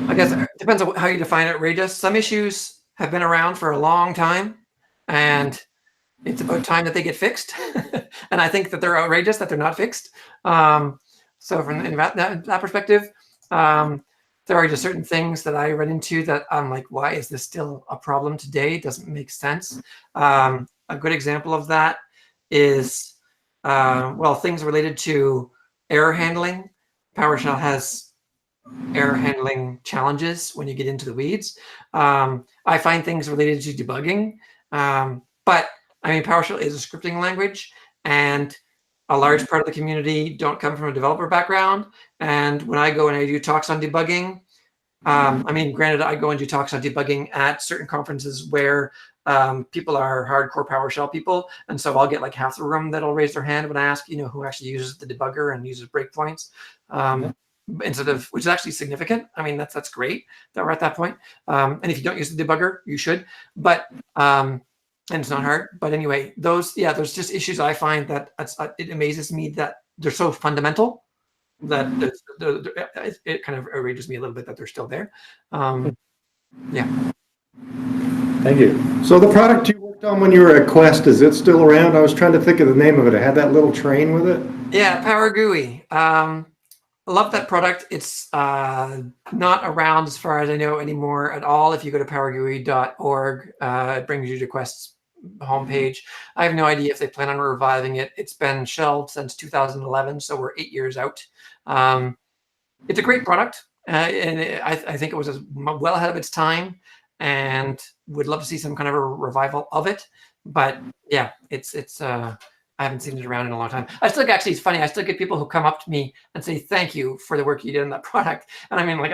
I guess it depends on how you define outrageous. Some issues have been around for a long time, and it's about time that they get fixed. And I think that they're outrageous that they're not fixed. So from that perspective, there are just certain things that I run into that I'm like, why is this still a problem today? It doesn't make sense. A good example of that is, well, things related to error handling. PowerShell has error handling challenges when you get into the weeds. I find things related to debugging, but I mean, PowerShell is a scripting language, and a large part of the community don't come from a developer background. And when I go and I do talks on debugging, I mean, granted, I go and do talks on debugging at certain conferences where people are hardcore PowerShell people. And so I'll get like half the room that'll raise their hand when I ask, who actually uses the debugger and uses breakpoints. Instead of, which is actually significant. I mean, that's great that we're at that point. And if you don't use the debugger, you should. But and it's not hard. But anyway, there's just issues I find that it amazes me that they're so fundamental that it kind of outrages me a little bit that they're still there. Yeah. Thank you. So the product you worked on when you were at Quest, is it still around? I was trying to think of the name of it. It had that little train with it. Yeah, Power GUI. I love that product. It's not around as far as I know anymore at all. If you go to powergui.org, it brings you to Quest's homepage. I have no idea if they plan on reviving it. It's been shelved since 2011, so we're 8 years out. It's a great product, and I think it was well ahead of its time, and would love to see some kind of a revival of it. But yeah, it's I haven't seen it around in a long time. It's funny. I still get people who come up to me and say, thank you for the work you did on that product. And I mean, like,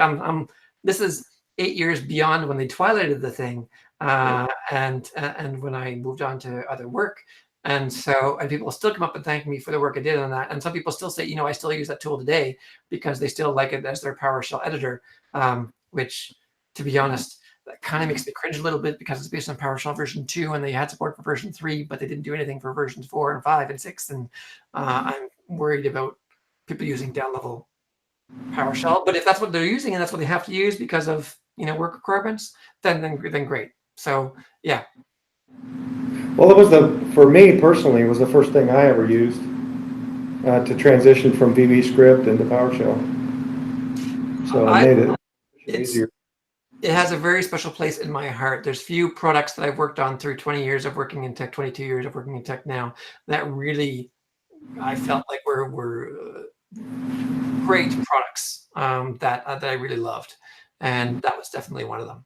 this is 8 years beyond when they twilighted the thing. And when I moved on to other work. And people still come up and thank me for the work I did on that. And some people still say, I still use that tool today because they still like it as their PowerShell editor, which, to be honest, that kind of makes me cringe a little bit because it's based on PowerShell version 2 and they had support for version 3, but they didn't do anything for versions 4 and 5 and 6. And I'm worried about people using down-level PowerShell. But if that's what they're using and that's what they have to use because of work requirements, then great. So yeah. Well, for me personally, it was the first thing I ever used to transition from VB script into PowerShell. So I made it easier. It has a very special place in my heart. There's few products that I've worked on through 20 years of working in tech, 22 years of working in tech now, that really I felt like were great products that I really loved. And that was definitely one of them.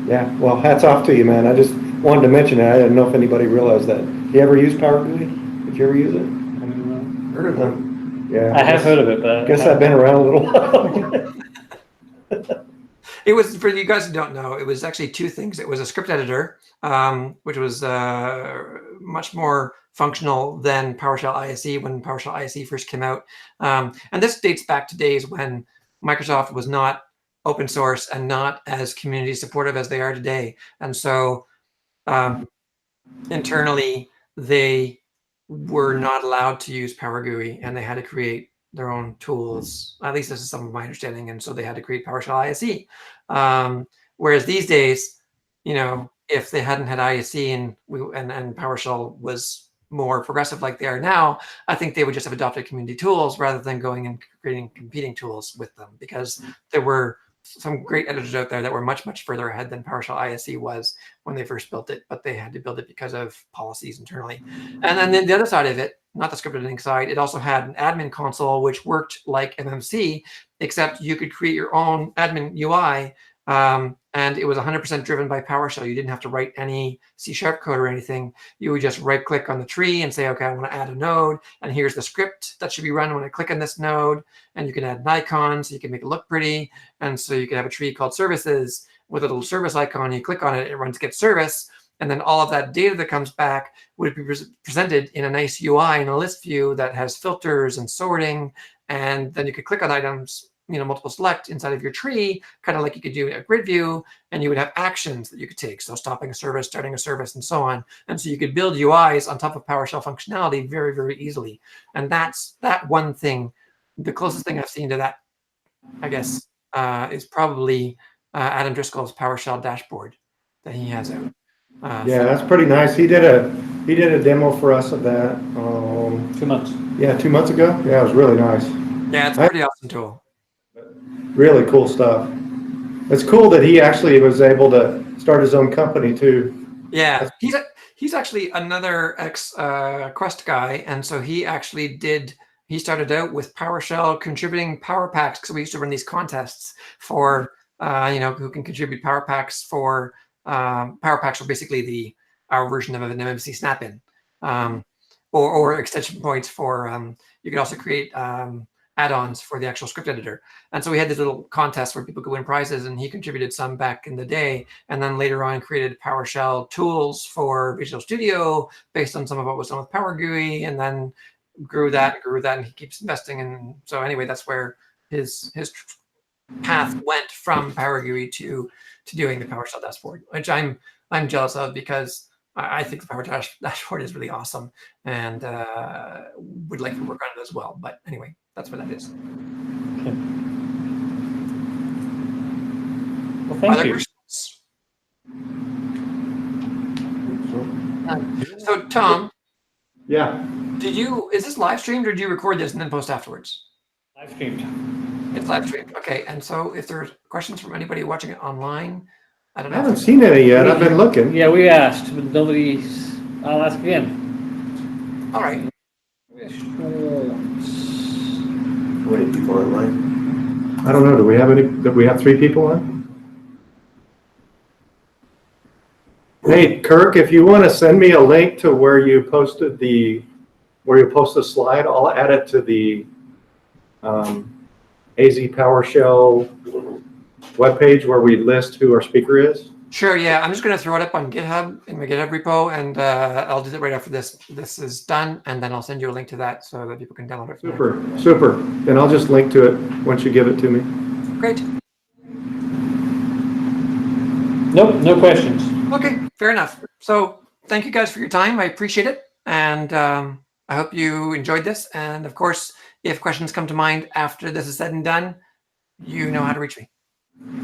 Yeah, well, hats off to you, man. I just wanted to mention it. I didn't know if anybody realized that. You ever use Power GUI? Did you ever use it? Heard of them. Yeah. I have heard of it, but I guess I've been around a little while. It was, for you guys who don't know, it was actually two things. It was a script editor, which was much more functional than PowerShell ISE when PowerShell ISE first came out. And this dates back to days when Microsoft was not open source and not as community supportive as they are today. And so internally, they were not allowed to use Power GUI and they had to create their own tools. At least this is some of my understanding. And so they had to create PowerShell ISE. Whereas these days, if they hadn't had ISE and PowerShell was more progressive like they are now, I think they would just have adopted community tools rather than going and creating competing tools with them, because there were some great editors out there that were much, much further ahead than PowerShell ISE was when they first built it, but they had to build it because of policies internally. And then the other side of it, not the script editing side, it also had an admin console, which worked like MMC, except you could create your own admin UI, and it was 100% driven by PowerShell. You didn't have to write any C# code or anything. You would just right click on the tree and say, okay, I want to add a node, and here's the script that should be run when I click on this node. And you can add an icon so you can make it look pretty. And so you can have a tree called services with a little service icon. You click on it, it runs get service. And then all of that data that comes back would be presented in a nice UI in a list view that has filters and sorting. And then you could click on items, multiple select inside of your tree, kind of like you could do a grid view, and you would have actions that you could take. So stopping a service, starting a service, and so on. And so you could build UIs on top of PowerShell functionality very, very easily. And that's that one thing. The closest thing I've seen to that, I guess, is probably Adam Driscoll's PowerShell dashboard that he has out. Yeah, that's pretty nice. He did a demo for us of that. 2 months. Yeah, 2 months ago. Yeah, it was really nice. Yeah, it's a pretty awesome tool. Really cool stuff. It's cool that he actually was able to start his own company too. Yeah, he's actually another ex-Quest guy, and so he actually he started out with PowerShell contributing Power Packs, because we used to run these contests for who can contribute Power Packs for Power Packs were basically our version of an MMC snap-in. or extension points for, you could also create add-ons for the actual script editor. And so we had this little contest where people could win prizes, and he contributed some back in the day. And then later on created PowerShell tools for Visual Studio based on some of what was done with Power GUI, and then grew that, and he keeps investing. And so anyway, that's where his path went from Power GUI to doing the PowerShell dashboard, which I'm jealous of, because I think the PowerShell dashboard is really awesome, and would like to work on it as well. But anyway, that's what that is. Okay. Well, thank Other you. questions? So Tom, Yeah. is this live streamed, or do you record this and then post afterwards? Live streamed. It's live streamed. Okay. And so if there's questions from anybody watching it online, I don't I know. haven't seen any yet. I've been looking. Yeah, we asked, but nobody's. I'll ask again. All right. How many people online? I don't know. Do we have 3 people on? Hey, Kirk, if you want to send me a link to where you posted the slide, I'll add it to the AZPosh webpage where we list who our speaker is. Sure. Yeah. I'm just going to throw it up on GitHub in my GitHub repo, and I'll do that right after this is done. And then I'll send you a link to that so that people can download it. Super. And I'll just link to it once you give it to me. Great. Nope, no questions. Okay. Fair enough. So thank you guys for your time. I appreciate it. And I hope you enjoyed this. And of course, if questions come to mind after this is said and done, you know how to reach me.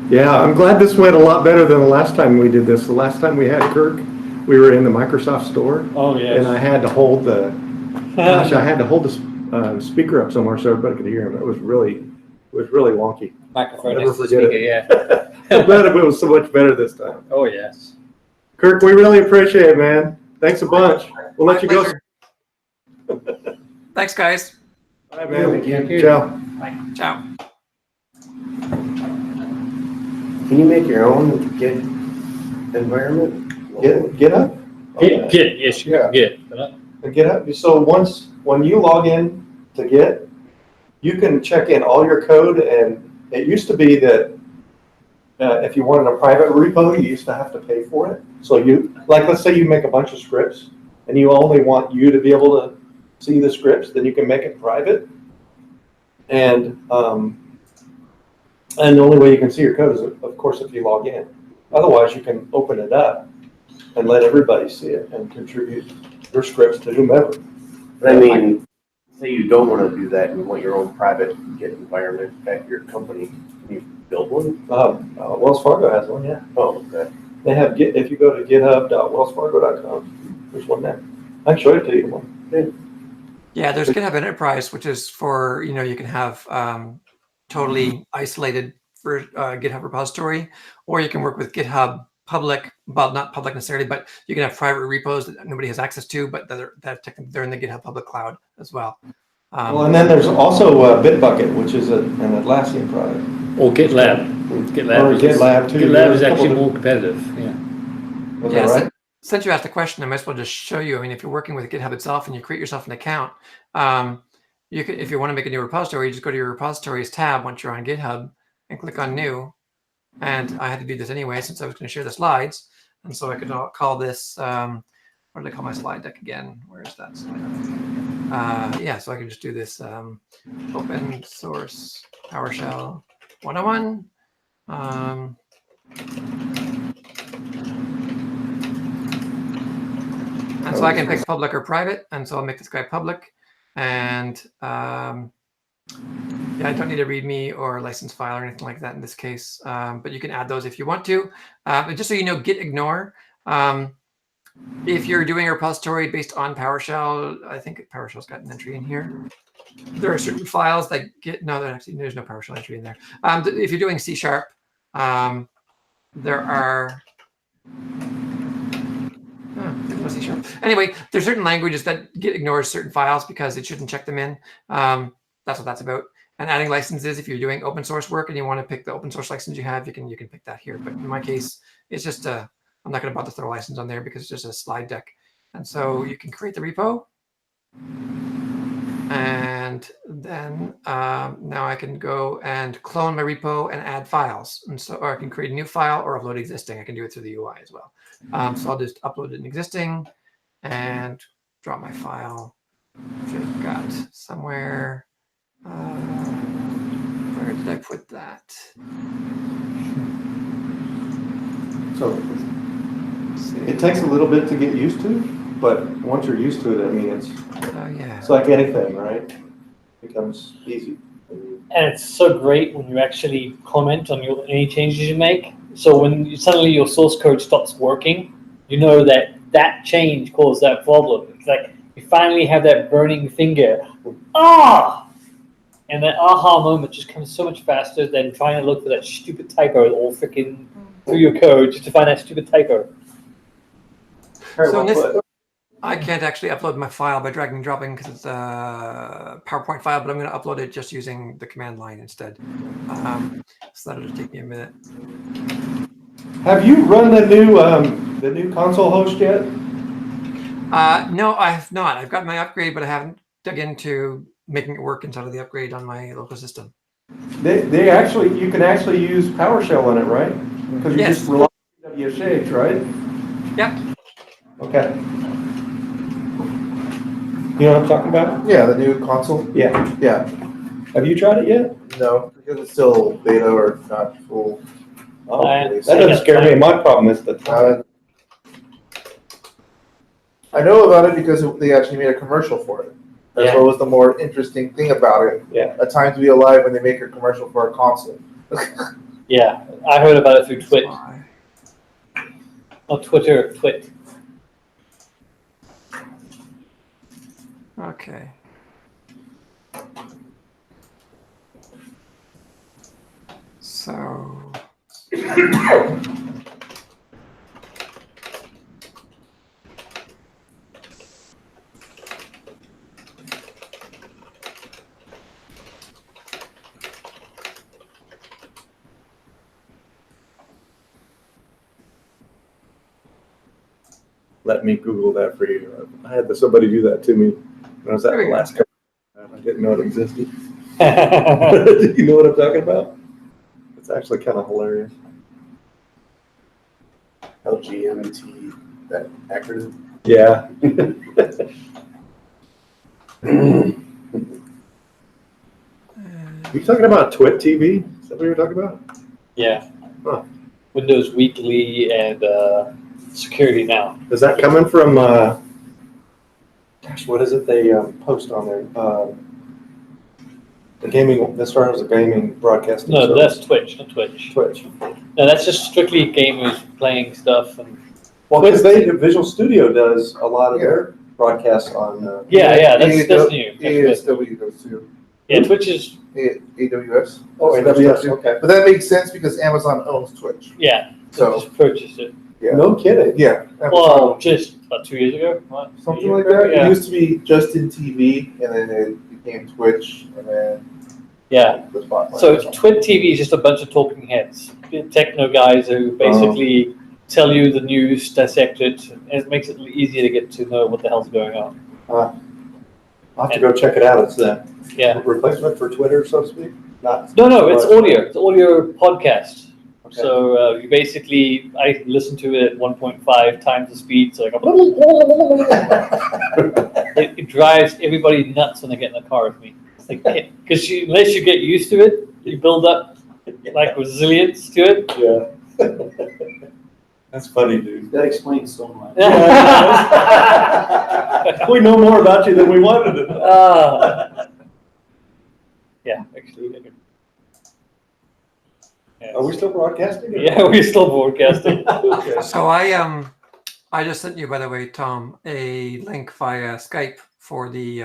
Yeah, I'm glad this went a lot better than the last time we did this. The last time we had Kirk, we were in the Microsoft store. Oh, yes. And I had to hold the speaker up somewhere so everybody could hear him. It was really wonky. Microphone Never next to the forget speaker, yeah. I'm glad it was so much better this time. Oh, yes. Kirk, we really appreciate it, man. Thanks a bunch. We'll let you go. Thanks, guys. Bye, man. Thank you. Ciao. Ciao. Can you make your own Git environment? GitHub? Git, yes, you can Git. GitHub. So when you log in to Git, you can check in all your code, and it used to be that if you wanted a private repo, you used to have to pay for it. So let's say you make a bunch of scripts and you only want you to be able to see the scripts, then you can make it private. And the only way you can see your code is, of course, if you log in. Otherwise, you can open it up and let everybody see it and contribute your scripts to whomever. But I mean, say you don't want to do that and you want your own private Git environment at your company. Can you build one? Wells Fargo has one, yeah. Oh, okay. They have Git. If you go to github.wellsfargo.com, there's one there. I can show it to you. Yeah, there's GitHub Enterprise, which is for, you can have totally isolated for GitHub repository, or you can work with GitHub public, well, not public necessarily, but you can have private repos that nobody has access to, but they're in the GitHub public cloud as well. And then there's also Bitbucket, which is an Atlassian product. Or GitLab. GitLab too. GitLab is actually more competitive, yeah. Was that right? Since you asked the question, I might as well just show you. I mean, if you're working with GitHub itself and you create yourself an account, you could, if you want to make a new repository, you just go to your repositories tab once you're on GitHub and click on new. And I had to do this anyway since I was going to share the slides. And so I could call this, what did I call my slide deck again? Where is that slide? Yeah, so I can just do this open source PowerShell 101. And so I can pick public or private. And so I'll make this guy public. And yeah, I don't need a README or license file or anything like that in this case, but you can add those if you want to. But just so you know, git ignore. If you're doing a repository based on PowerShell, I think PowerShell's got an entry in here. There are certain files that there's no PowerShell entry in there. If you're doing C#, there are, there's no C#. Anyway, there's certain languages that git ignores certain files because it shouldn't check them in. That's what that's about. And adding licenses, if you're doing open source work and you want to pick the open source license you have, you can pick that here. But in my case, it's just I'm not going to bother to throw a license on there because it's just a slide deck. And so you can create the repo And then now I can go and clone my repo and add files. And so, or I can create a new file or upload existing. I can do it through the UI as well. So I'll just upload an existing and drop my file, which I've got somewhere. Where did I put that? So it takes a little bit to get used to, but once you're used to it, I mean, Oh yeah. it's like anything, right? It becomes easy. And it's so great when you actually comment on any changes you make. So when suddenly your source code stops working, you know that change caused that problem. It's like you finally have that burning finger. And that aha moment just comes so much faster than trying to look for that stupid typo all freaking through your code just to find that stupid typo. So in this, I can't actually upload my file by dragging and dropping because it's a PowerPoint file, but I'm going to upload it just using the command line instead. So that'll just take me a minute. Have you run the new console host yet? No, I have not. I've got my upgrade, but I haven't dug into making it work inside of the upgrade on my local system. They actually, you can actually use PowerShell on it, right? Because you Yes. just rely on WSH, right? Yep. Okay. You know what I'm talking about? Yeah, the new console. Yeah. Yeah. Have you tried it yet? No, because it's still beta or not full. Oh, I- that doesn't scare me. My problem is the time. I know about it because they actually made a commercial for it. That's what was the more interesting thing about it. Yeah. A time to be alive when they make a commercial for a console. Yeah, I heard about it through Twit. Oh, Twitter, Twit. Okay. So. Let me Google that for you. I had somebody do that to me when I was at There we go. Alaska. I didn't know it existed. Do you know what I'm talking about? It's actually kind of hilarious. LGMT, that acronym. Yeah. You talking about Twit TV? Is that what you were talking about? Yeah. Huh. Windows Weekly and Security Now. Is that coming from, gosh, what is it they post on there? The gaming, as far as the gaming broadcasting. No, service. that's Twitch, not Twitch. Twitch. No, that's just strictly gamers playing stuff. And Well, because Visual Studio does a lot of their broadcasts on. yeah, that's new. That's good. ASW goes to Yeah, Twitch is, AWS. Oh, AWS, okay. But that makes sense because Amazon owns Twitch. yeah, So, just purchased it. yeah. No kidding. Yeah. Well, just about 2 years ago. What? Something A like year ago? that. Yeah. It used to be Justin TV, and then it became Twitch, and then Yeah. the Spotlight. So Twit TV is just a bunch of talking heads, techno guys who basically tell you the news, dissect it, and it makes it easier to get to know what the hell's going on. I'll have to go check it out. It's the Yeah. replacement for Twitter, so to speak? Not. No, it's audio. It's audio podcast. Okay. So you basically, I listen to it at 1.5 times the speed, so I go, it drives everybody nuts when they get in the car with me. It's like, because unless you get used to it, you build up like resilience to it. Yeah. That's funny, dude. That explains so much. We know more about you than we wanted to know. Yeah, actually. Yeah. Are we still broadcasting? Yeah, we're still broadcasting. Okay. So I just sent you, by the way, Tom, a link via Skype for the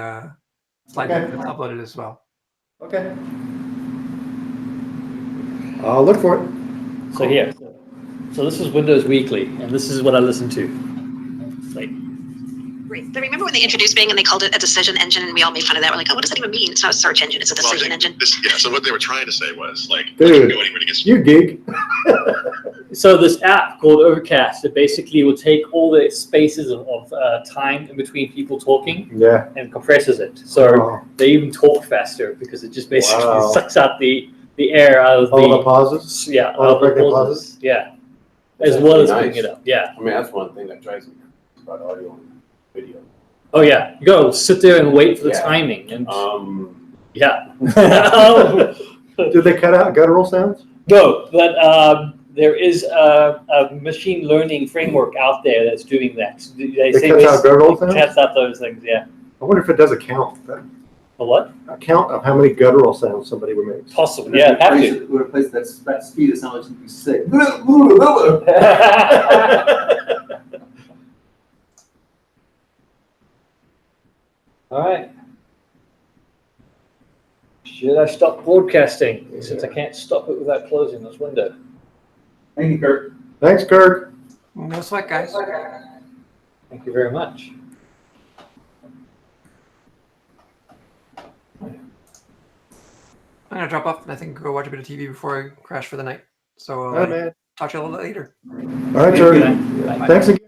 slide deck that's uploaded as well. Okay. I'll look for it. So here, so this is Windows Weekly, and this is what I listen to. Like, Right. But remember when they introduced Bing and they called it a decision engine and we all made fun of that? We're like, oh, what does that even mean? It's not a search engine, it's a decision engine. Yeah, so what they were trying to say was, like, Dude, go anywhere to get you geek. So this app called Overcast, it basically will take all the spaces of time in between people talking Yeah. and compresses it. So Wow. they even talk faster because it just basically Wow. sucks out the air out of All the pauses? yeah, all out the of the pregnant pauses. Yeah. As That's well as nice. picking it up. Yeah. I mean, that's one thing that drives me about audio and video. Oh yeah. You gotta sit there and wait for the Yeah. timing and yeah. Do they cut out guttural sounds? No, but there is a machine learning framework out there that's doing that. They It cuts out guttural sounds? cuts out those things, yeah. I wonder if it does a count. A what? A count of how many guttural sounds somebody would make. Possible, yeah, have to. Would replace that speed, it sounds like something sick. All right. Should I stop broadcasting since I can't stop it without closing this window? Thank you, Kirk. Thanks, Kirk. No sweat, guys. Thank you very much. I'm gonna drop off and I think go watch a bit of TV before I crash for the night. So All right, man. talk to you a little bit later. All right, Kirk. Bye. Thanks again.